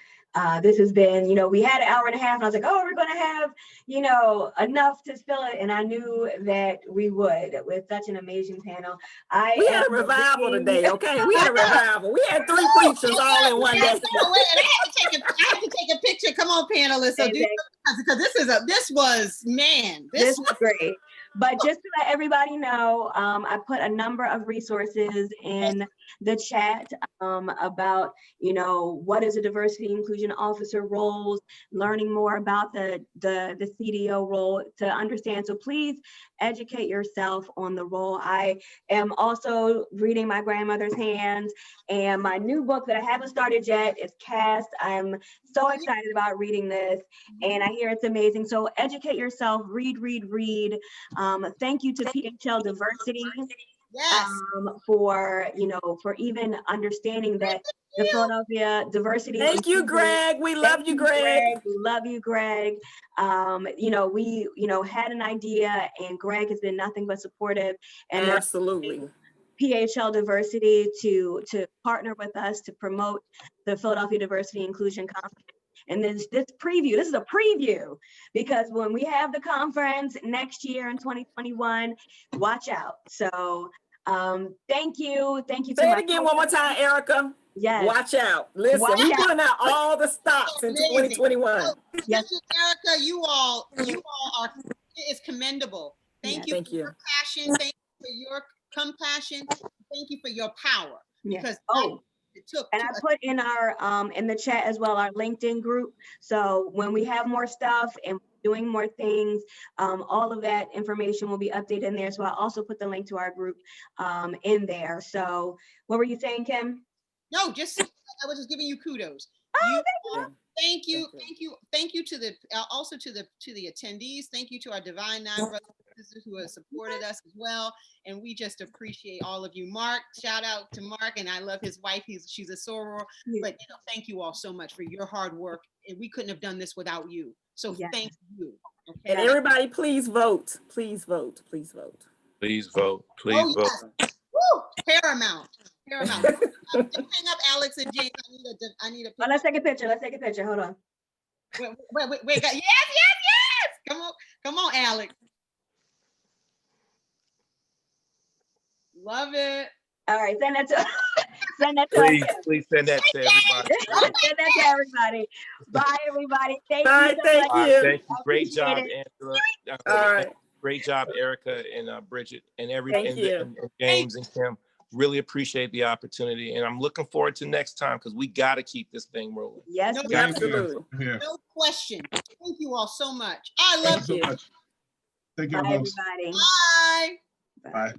this has been, we had an hour and a half and I was like, oh, we're going to have, enough to fill it. And I knew that we would with such an amazing panel. We had a revival today, okay? We had a revival. We had 3 preachers all in one day. And I had to take a picture. Come on, panelists. So because this was great. But just to let everybody know, I put a number of resources in the chat about, what is a diversity inclusion officer roles, learning more about the CDO role to understand. So please educate yourself on the role. I am also reading My Grandmother's Hands, and my new book that I haven't started yet is Cast. I'm so excited about reading this, and I hear it's amazing. So educate yourself, read. Thank you to PHL Diversity. Yes. For even understanding that the Philadelphia Diversity. Thank you, Greg. We love you, Greg. We love you, Greg. We had an idea, and Greg has been nothing but supportive. And absolutely. PHL Diversity to partner with us to promote the Philadelphia Diversity Inclusion Conference. And this is a preview, because when we have the conference next year in 2021, watch out. So thank you. Say it again one more time, Erica. Yes. Watch out. Listen, we're putting out all the stops in 2021. Yes, Erica, you all are, it's commendable. Thank you for your passion. Thank you for your compassion. Thank you for your power. Because and I put in our in the chat as well, our LinkedIn group. So when we have more stuff and doing more things, all of that information will be updated in there. So I'll also put the link to our group in there. So what were you saying, Kim? No, I was just giving you kudos. Thank you to the also to the attendees. Thank you to our Divine Nine brothers and sisters who have supported us as well, and we just appreciate all of you. Mark, shout out to Mark, and I love his wife. She's a soror. But thank you all so much for your hard work, and we couldn't have done this without you. So thank you. Okay? And everybody, please vote. Please vote. Please vote. Please vote. Please vote. Yes. Woo! Paramount. Don't hang up, Alex and James. I need a picture. Let's take a picture. Hold on. Wait. Yes. Come on, Alex. Love it. All right, send that to send that to Please, please send that to everybody. send that to everybody. Bye, everybody. Thank you Bye, so thank much. you. Thank you. I Great appreciate job, it. Angela. All right. Great job, Erica and Bridget and Thank you. and James and Kim. Really appreciate the opportunity, and I'm looking forward to next time because we got to keep this thing rolling. Yes, No, we Yeah, do. absolutely. Here. no question. Thank you all so much. I Thank love you you. so much. Take care, Bye, folks. everybody. Bye. Bye.